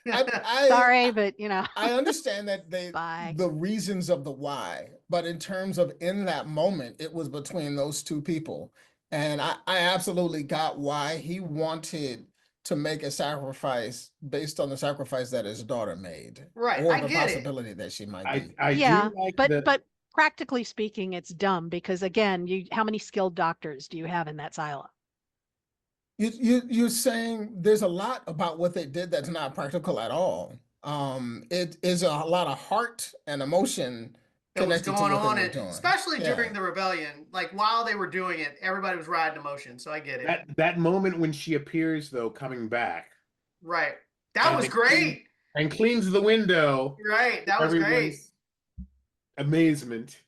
Sorry, but I understand that Bye. the reasons of the why, but in terms of in that moment, it was between those two people. And I absolutely got why he wanted to make a sacrifice based on the sacrifice that his daughter made. Right, Or I the get it. possibility that she might be. I Yeah, do like but practically speaking, it's dumb because again, how many skilled doctors do you have in that silo? You're saying there's a lot about what they did that's not practical at all. It is a lot of heart and emotion that was connected going to what on, they were doing. especially Yeah. during the rebellion. Like, while they were doing it, everybody was riding emotion, so I get it. that moment when she appears, though, coming back. Right. That And was it great. And cleans the window. Right, that was great. Everyone's amazement.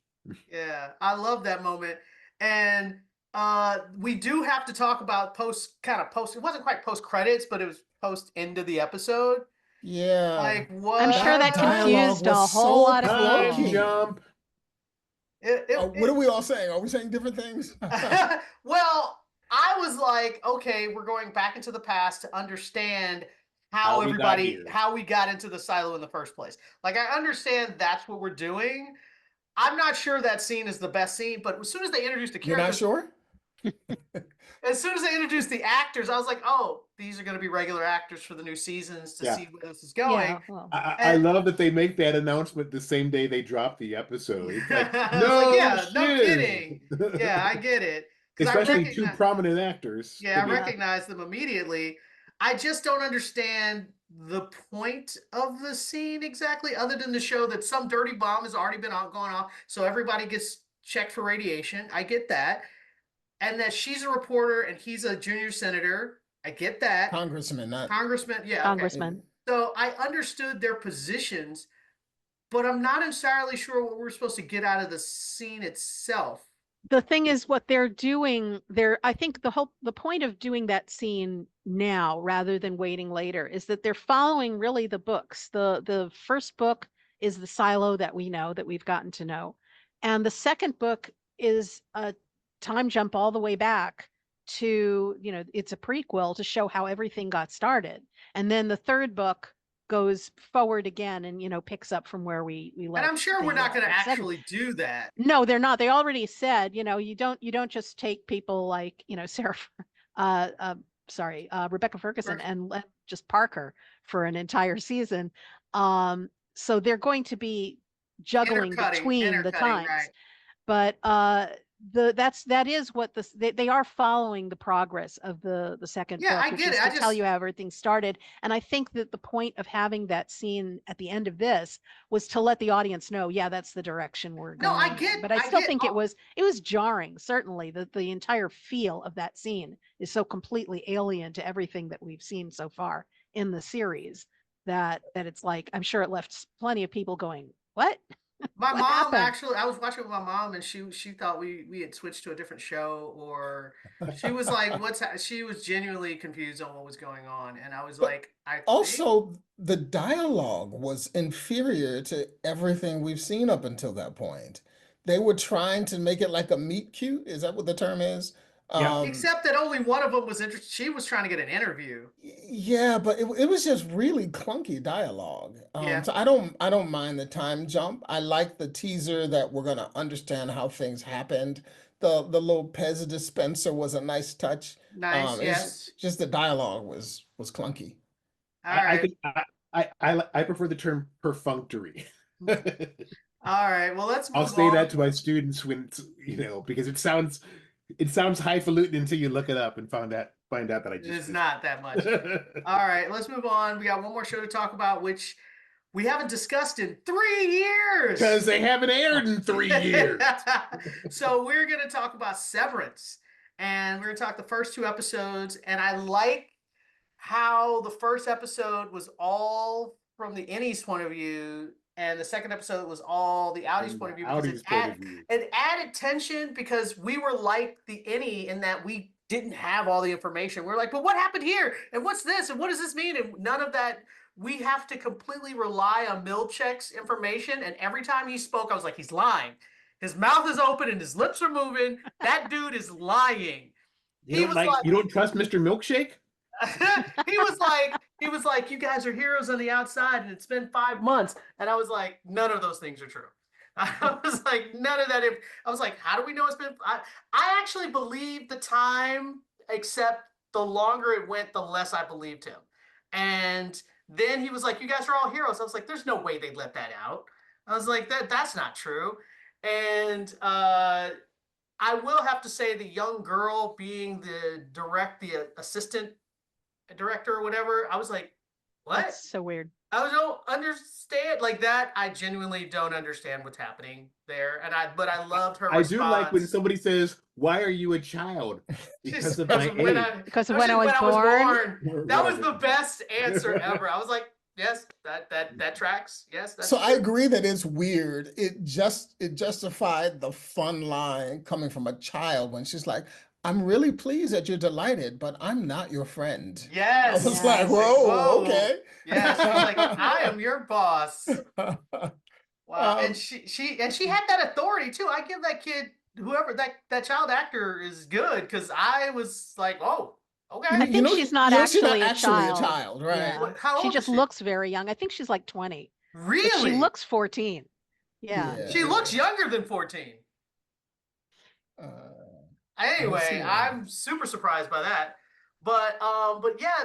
Yeah, I love that moment. And we do have to talk about it wasn't quite post credits, but it was post end of the episode. Yeah. Like, what? I'm sure that confused a was whole so lot of Time people. jump. What are we all saying? Are we saying different things? Well, I was like, okay, we're going back into the past to understand how we got into the silo in the first place. Like, I understand that's what we're doing. I'm not sure that scene is the best scene, but as soon as they introduced the You're characters, not sure? as soon as they introduced the actors, I was like, oh, these are going to be regular actors for the new seasons to see where this is going. Yeah, well, I love that they make that announcement the same day they drop the episode. It's like, no kidding. Yeah, I get it. 'Cause especially two prominent actors. Yeah, I recognize them immediately. I just don't understand the point of the scene exactly, other than to show that some dirty bomb has already been going off, so everybody gets checked for radiation. I get that. And that she's a reporter and he's a junior senator. I get that. Congressman, not Congressman. Yeah. Congressman. Okay. So I understood their positions, but I'm not entirely sure what we're supposed to get out of the scene itself. The thing is, what they're doing there, I think the point of doing that scene now rather than waiting later is that they're following really the books. The first book is the silo that we know, that we've gotten to know. And the second book is a time jump all the way back to, it's a prequel to show how everything got started. And then the third book goes forward again and picks up from where we left. And I'm sure we're not going to actually do that. No, they're not. They already said, you don't just take people like, Rebecca Ferguson and let just park her for an entire season. So they're going to be juggling between the times. Right. But that is what they are following the progress of the second book, I which get is it. to tell you how everything started. And I think that the point of having that scene at the end of this was to let the audience know, that's the direction we're going. No, I get. But I still think it was jarring. Certainly, that the entire feel of that scene is so completely alien to everything that we've seen so far in the series that it's like, I'm sure it left plenty of people going, "What?" My What mom happened? actually, I was watching with my mom, and she thought we had switched to a different show, or she was like, she was genuinely confused on what was going on, and I was like, also the dialogue was inferior to everything we've seen up until that point. They were trying to make it like a meet cute. Is that what the term is? Yeah. Except that only one of them was interested. She was trying to get an interview. Yeah, but it was just really clunky dialogue. So I don't mind the time jump. I like the teaser that we're gonna understand how things happened. The little Pez dispenser was a nice touch. Nice, yes. Just the dialogue was clunky. All right. I prefer the term perfunctory. All right. Well, let's I'll move say on. that to my students when because it sounds highfalutin until you look it up and find out that I just It's not that much. All right, let's move on. We got one more show to talk about, which we haven't discussed in 3 years. Because they haven't aired in 3 years. So we're going to talk about Severance, and we're going to talk the first 2 episodes. And I like how the first episode was all from the innie's point of view, and the second episode was all the outie's point of view, because it added tension, because we were like the innie in that we didn't have all the information. We're like, but what happened here? And what's this? And what does this mean? And none of that. We have to completely rely on Milchick's information. And every time he spoke, I was like, he's lying. His mouth is open and his lips are moving. That dude is lying. You don't trust Mr. Milkshake? he was like, you guys are heroes on the outside, and it's been 5 months. And I was like, none of those things are true. I was like, none of that. I was like, how do we know it's been? I actually believed the time, except the longer it went, the less I believed him. And then he was like, you guys are all heroes. I was like, there's no way they'd let that out. I was like, that's not true. And I will have to say, the young girl being the assistant director or whatever, I was like, what? That's so weird. I don't understand like that. I genuinely don't understand what's happening there. But I loved her response. I do like when somebody says, why are you a child? Because of my age. Because of when I was born. That was the best answer ever. I was like, yes, that tracks. Yes. That's so true. I agree that it's weird. It justified the fun line coming from a child when she's like, I'm really pleased that you're delighted, but I'm not your friend. Yes. I was like, whoa, okay. Yeah, she's like, I am your boss. Wow. And she had that authority too. I give that kid, whoever that child actor, is good, because I was like, oh, okay. I think she's not actually a child, right? Yeah. How old she is just she? looks very young. I think she's like 20. Really? But she looks 14. Yeah. She looks younger than 14. Anyway, I'm super surprised by that. But yeah,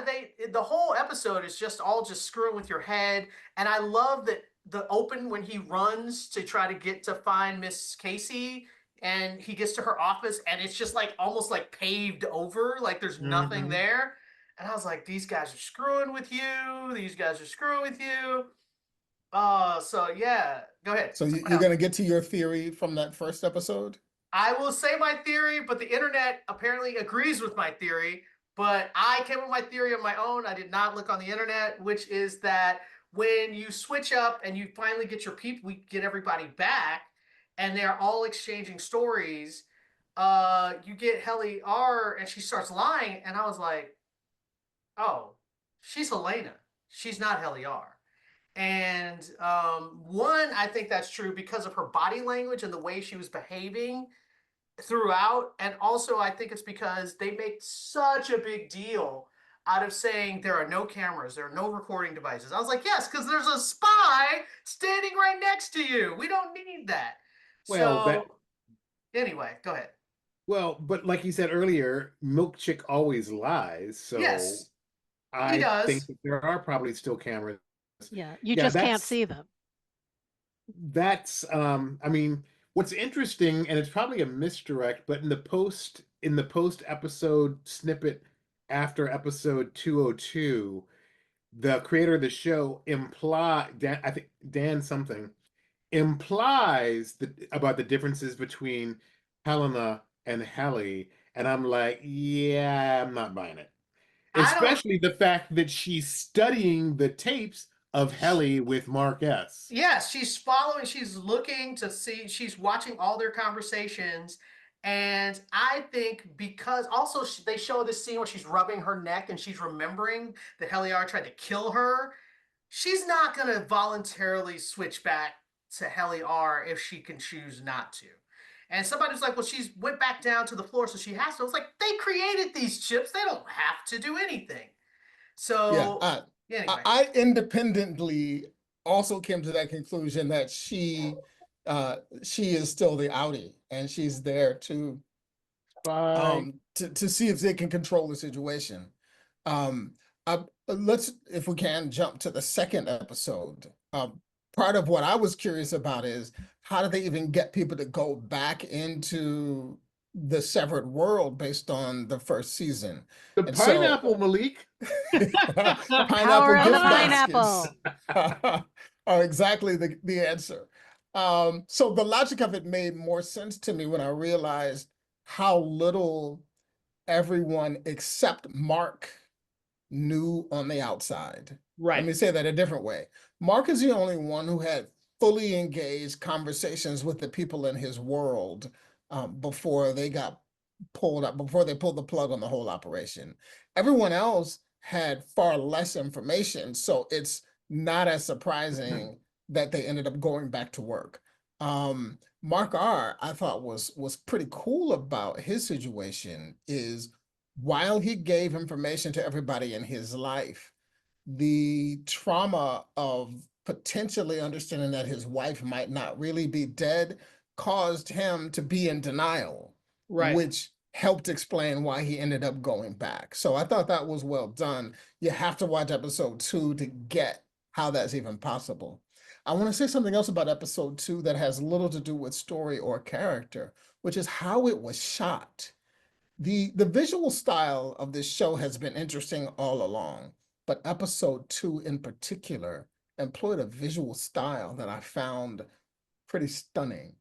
the whole episode is just all screwing with your head. And I love that the open when he runs to try to get to find Miss Casey, and he gets to her office, and it's just like almost like paved over, like there's nothing there. And I was like, these guys are screwing with you. These guys are screwing with you. So yeah, go ahead. So you're going to get to your theory from that first episode? I will say my theory, but the internet apparently agrees with my theory. But I came up with my theory on my own. I did not look on the internet, which is that when you switch up and you finally get your people, we get everybody back, and they're all exchanging stories. You get Helly R, and she starts lying, and I was like, oh, she's Helena. She's not Helly R. And one, I think that's true because of her body language and the way she was behaving throughout. And also, I think it's because they make such a big deal out of saying there are no cameras, there are no recording devices. I was like, yes, because there's a spy standing right next to you. We don't need that. Anyway, go ahead. Well, but like you said earlier, Milkchick always lies. So yes, I think that there are probably still cameras. Yeah, you just can't see them. That's I mean, what's interesting, and it's probably a misdirect, but in the post episode snippet after episode 202, the creator of the show I think Dan something implies about the differences between Helena and Helly, and I'm like, yeah, I'm not buying it. Especially the fact that she's studying the tapes of Helly with Mark S. Yes, she's looking to see, she's watching all their conversations. And I think because also they show this scene where she's rubbing her neck and she's remembering that Helly R tried to kill her. She's not going to voluntarily switch back to Helly R if she can choose not to. And somebody's like, well, she's went back down to the floor, so she has to. I was like, they created these chips. They don't have to do anything. So anyway. I independently also came to that conclusion that she is still the outie, and she's there to see if they can control the situation. Let's, if we can, jump to the second episode. part of what I was curious about is how do they even get people to go back into the severed world based on the first season? The And pineapple, Malik. pineapple Power of the gift pineapple. baskets are exactly the answer. So the logic of it made more sense to me when I realized how little everyone except Mark knew on the outside. Let me Right. say that a different way. Mark is the only one who had fully engaged conversations with the people in his world before they got pulled up, before they pulled the plug on the whole operation. Everyone else had far less information, so it's not as surprising that they ended up going back to work. Mark R, I thought was pretty cool about his situation is while he gave information to everybody in his life, the trauma of potentially understanding that his wife might not really be dead caused him to be in denial, Right. which helped explain why he ended up going back. So I thought that was well done. You have to watch episode 2 to get how that's even possible. I want to say something else about episode 2 that has little to do with story or character, which is how it was shot. The visual style of this show has been interesting all along, but episode 2 in particular employed a visual style that I found pretty stunning.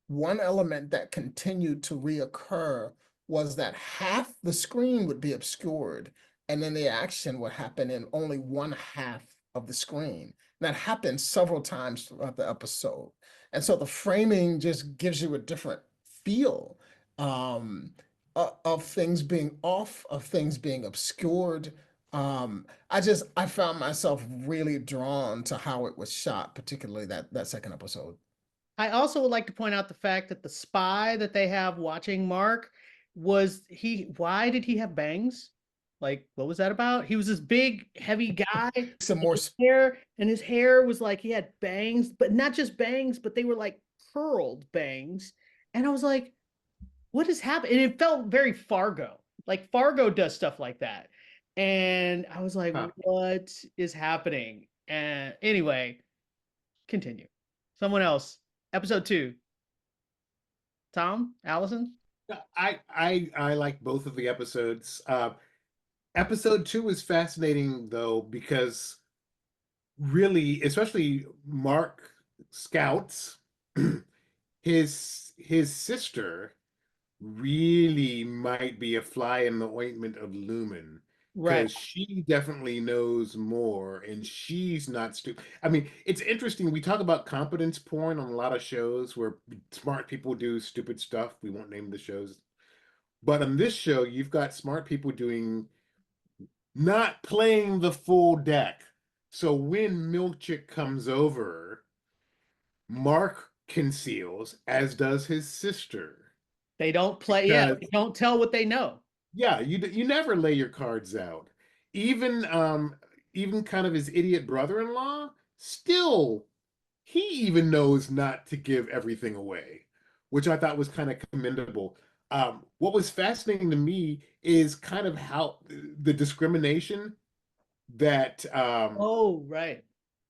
One element that continued to reoccur was that half the screen would be obscured, and then the action would happen in only one half of the screen. That happened several times throughout the episode. And so the framing just gives you a different feel of things being off, of things being obscured. I found myself really drawn to how it was shot, particularly that second episode. I also would like to point out the fact that the spy that they have watching Mark why did he have bangs? Like, what was that about? He was this big, heavy guy. Some more His hair was like he had bangs, but not just bangs, but they were like curled bangs. And I was like, what is happening? And it felt very Fargo. Like Fargo does stuff like that. And I was like, what is happening? And anyway, continue. Someone else. Episode 2. Tom, Allison. I like both of the episodes. Episode 2 is fascinating though because really, especially Mark Scouts, his sister really might be a fly in the ointment of Lumen. Right. Because she definitely knows more and she's not stupid. I mean, it's interesting. We talk about competence porn on a lot of shows where smart people do stupid stuff. We won't name the shows. But on this show, you've got smart people not playing the full deck. So when Milk Chick comes over, Mark conceals, as does his sister. They don't play. Yeah, they don't tell what they know. Yeah, you never lay your cards out. Even kind of his idiot brother-in-law, still he even knows not to give everything away, which I thought was kind of commendable. What was fascinating to me is kind of how the discrimination that right.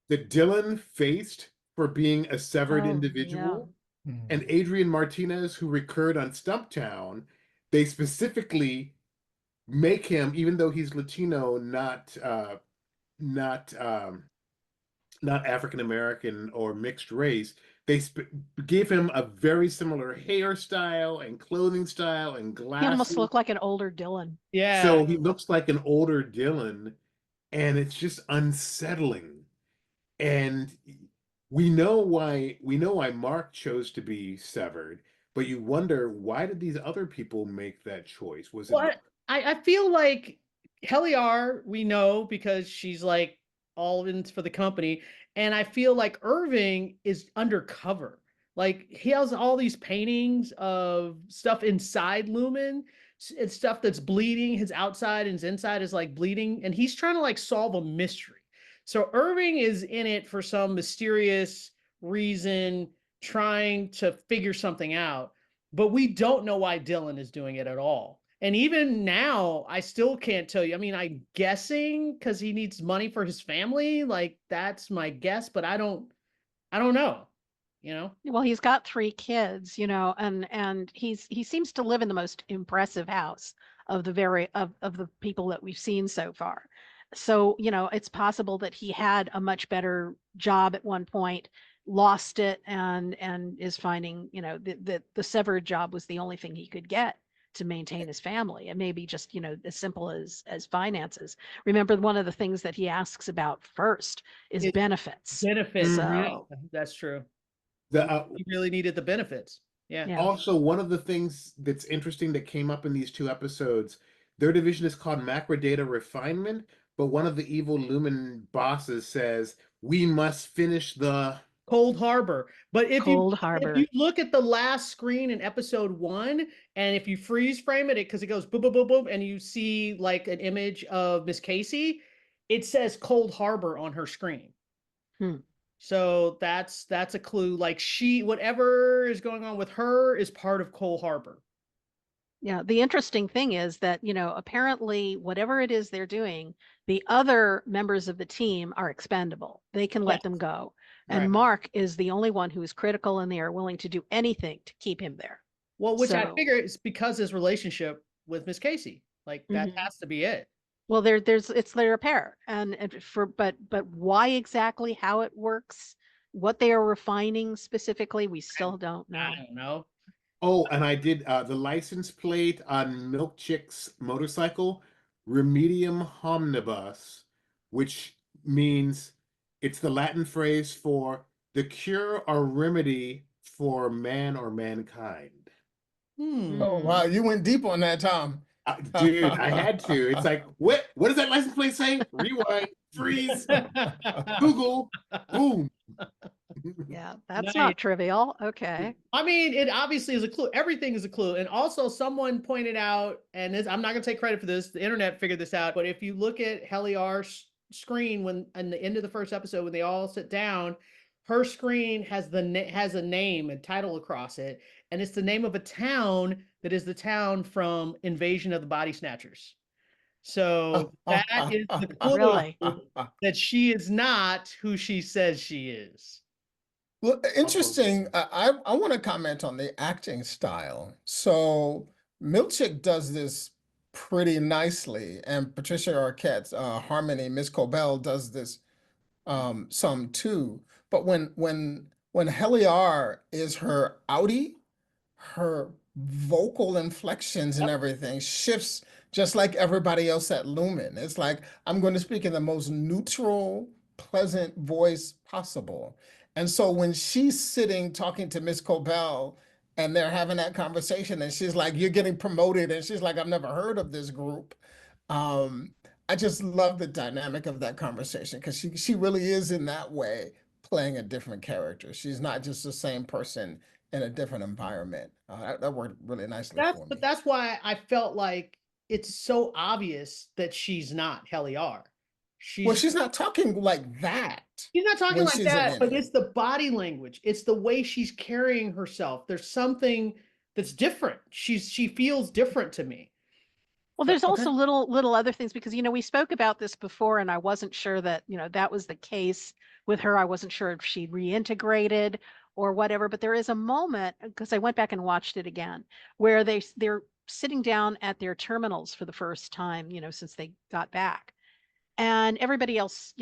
that Dylan faced for being a severed individual. Yeah. And Adrian Martinez, who recurred on Stumptown, they specifically make him, even though he's Latino, not African American or mixed race. They gave him a very similar hairstyle and clothing style and glasses. He almost looked like an older Dylan. Yeah. So he looks like an older Dylan, and it's just unsettling. And we know why Mark chose to be severed, but you wonder, why did these other people make that choice? Was it I feel like Heliar, we know because she's like all in for the company. And I feel like Irving is undercover. Like he has all these paintings of stuff inside Lumen. It's stuff that's bleeding. His outside and his inside is like bleeding. And he's trying to like solve a mystery. So Irving is in it for some mysterious reason, trying to figure something out. But we don't know why Dylan is doing it at all. And even now, I still can't tell you. I mean, I'm guessing because he needs money for his family. Like, that's my guess, but I don't I don't know, you know? Well, he's got 3 kids, and he seems to live in the most impressive house of the people that we've seen so far. So, it's possible that he had a much better job at one point, lost it, and is finding, the severed job was the only thing he could get to maintain his family. And maybe just, as simple as finances. Remember, one of the things that he asks about first is benefits. Benefits. Yeah, So, that's true. The, He really needed the benefits. Yeah. Also, one of the things that's interesting that came up in these 2 episodes, their division is called Macrodata Refinement, but one of the evil Lumen bosses says, we must finish the Cold Harbor. But if you look at the last screen in episode 1, and if you freeze frame it, because it goes boom, boom, boom, boom, and you see like an image of Miss Casey, it says Cold Harbor on her screen. So that's a clue. Like whatever is going on with her is part of Cold Harbor. Yeah, the interesting thing is that, apparently whatever it is they're doing, the other members of the team are expendable. They can let them go. And Mark is the only one who is critical, and they are willing to do anything to keep him there. Well, which I figure is because his relationship with Miss Casey. Like that has to be it. Well, it's their pair, but why exactly, how it works, what they are refining specifically, we still don't know. I don't know. Oh, and I did the license plate on Milk Chick's motorcycle, Remedium Homnibus, which means it's the Latin phrase for the cure or remedy for man or mankind. Oh wow, you went deep on that, Tom. Dude, I had to. It's like, what does that license plate say? Rewind, freeze, Google, boom. Yeah, that's not trivial. Okay. I mean, it obviously is a clue. Everything is a clue. And also someone pointed out, and I'm not going to take credit for this, the internet figured this out, but if you look at Heliar's screen when in the end of the first episode, when they all sit down, her screen has a name and title across it, and it's the name of a town that is the town from Invasion of the Body Snatchers. So that is the clue that she is not who she says she is. Well, interesting. I want to comment on the acting style. So Milchick does this pretty nicely, and Patricia Arquette's Harmony, Miss Cobell, does this some too. But when Heliar is her outie, her vocal inflections and everything shifts just like everybody else at Lumen. It's like, I'm going to speak in the most neutral, pleasant voice possible. And so when she's sitting talking to Miss Cobell and they're having that conversation and she's like, you're getting promoted, and she's like, I've never heard of this group. I just love the dynamic of that conversation, because she really is in that way playing a different character. She's not just the same person in a different environment. That worked really nicely for me. But that's why I felt like it's so obvious that she's not Heliar. She's not talking like that. She's not talking like that, but it's the body language. It's the way she's carrying herself. There's something that's different. She feels different to me. Well, there's also little other things, because, we spoke about this before, and I wasn't sure that, that was the case with her. I wasn't sure if she reintegrated or whatever, but there is a moment, because I went back and watched it again, where they're sitting down at their terminals for the first time, since they got back. And everybody else,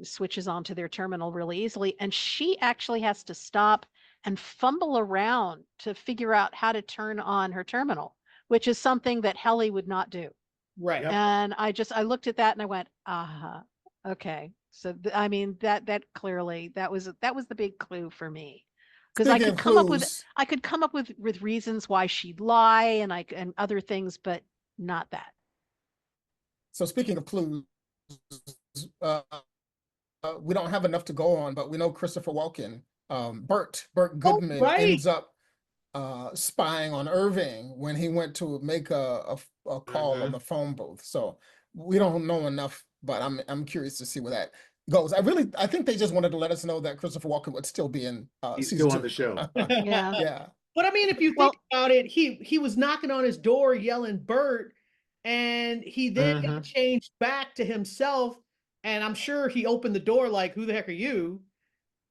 switches onto their terminal really easily. And she actually has to stop and fumble around to figure out how to turn on her terminal, which is something that Heli would not do. Right. Yep. And I looked at that and I went, okay. So that clearly, that was the big clue for me, because I could come up with reasons why she'd lie and other things, but not that. So speaking of clues, we don't have enough to go on, but we know Christopher Walken, Burt Goodman, ends up spying on Irving when he went to make a call on the phone booth. So we don't know enough, but I'm curious to see where that goes. I think they just wanted to let us know that Christopher Walken would still be in He's season still 2. on the show. Yeah. But I mean, if you think about it, he was knocking on his door yelling Bert, and he then got changed back to himself. And I'm sure he opened the door like, who the heck are you?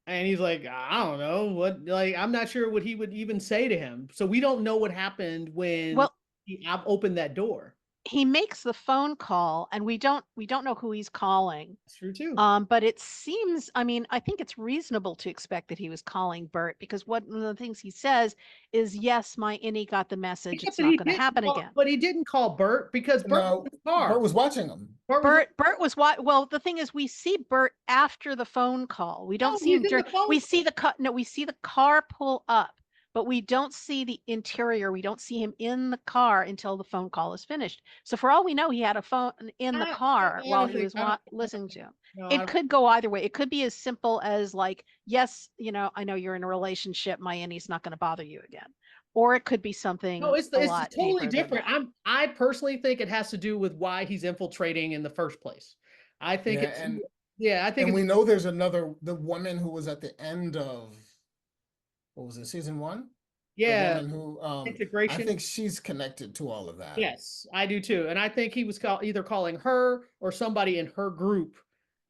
And he's like, I don't know what, like, I'm not sure what he would even say to him. So we don't know what happened when he opened that door. He makes the phone call, and we don't know who he's calling. That's true too. But it seems, I mean, I think it's reasonable to expect that he was calling Bert, because one of the things he says is, yes, my innie got the message. It's not going to happen again. But he didn't call Bert because Bert was in the car. Bert was watching him. Bert was what? Well, the thing is, we see Bert after the phone call. We don't see him during. We see the car pull up, but we don't see the interior. We don't see him in the car until the phone call is finished. So for all we know, he had a phone in the car while he was listening to him. It could go either way. It could be as simple as like, yes, I know you're in a relationship. My innie's not going to bother you again. Or it could be something. No, it's totally different. I personally think it has to do with why he's infiltrating in the first place. I think and we know there's the woman who was at the end of, what was it, season 1? Yeah. The woman who integration. I think she's connected to all of that. Yes, I do too. And I think he was either calling her or somebody in her group.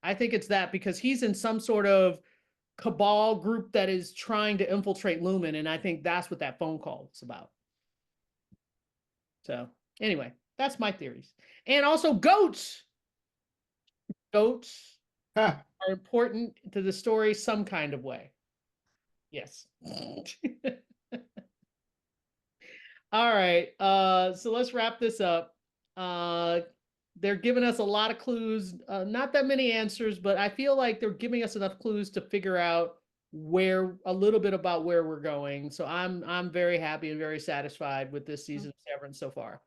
I think it's that, because he's in some sort of cabal group that is trying to infiltrate Lumen, and I think that's what that phone call was about. So anyway, that's my theories. And also goats are important to the story some kind of way. Yes. All right, so let's wrap this up. They're giving us a lot of clues, not that many answers, but I feel like they're giving us enough clues to figure out a little bit about where we're going. So I'm very happy and very satisfied with this season of Severance so far.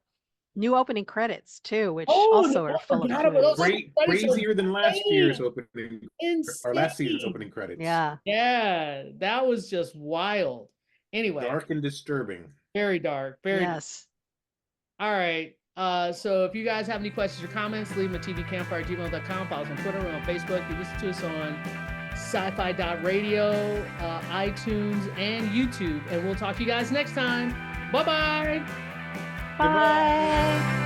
New opening credits too, which also are full of clues. Crazier than last year's opening, or last season's opening credits. Yeah, that was just wild. Anyway, dark and disturbing. Very dark. Very yes. All right. So if you guys have any questions or comments, leave them at tvcampfire@gmail.com. Follow us on Twitter, we're on Facebook. You listen to us on sci-fi.radio, iTunes, and YouTube. And we'll talk to you guys next time. Bye-bye. Bye.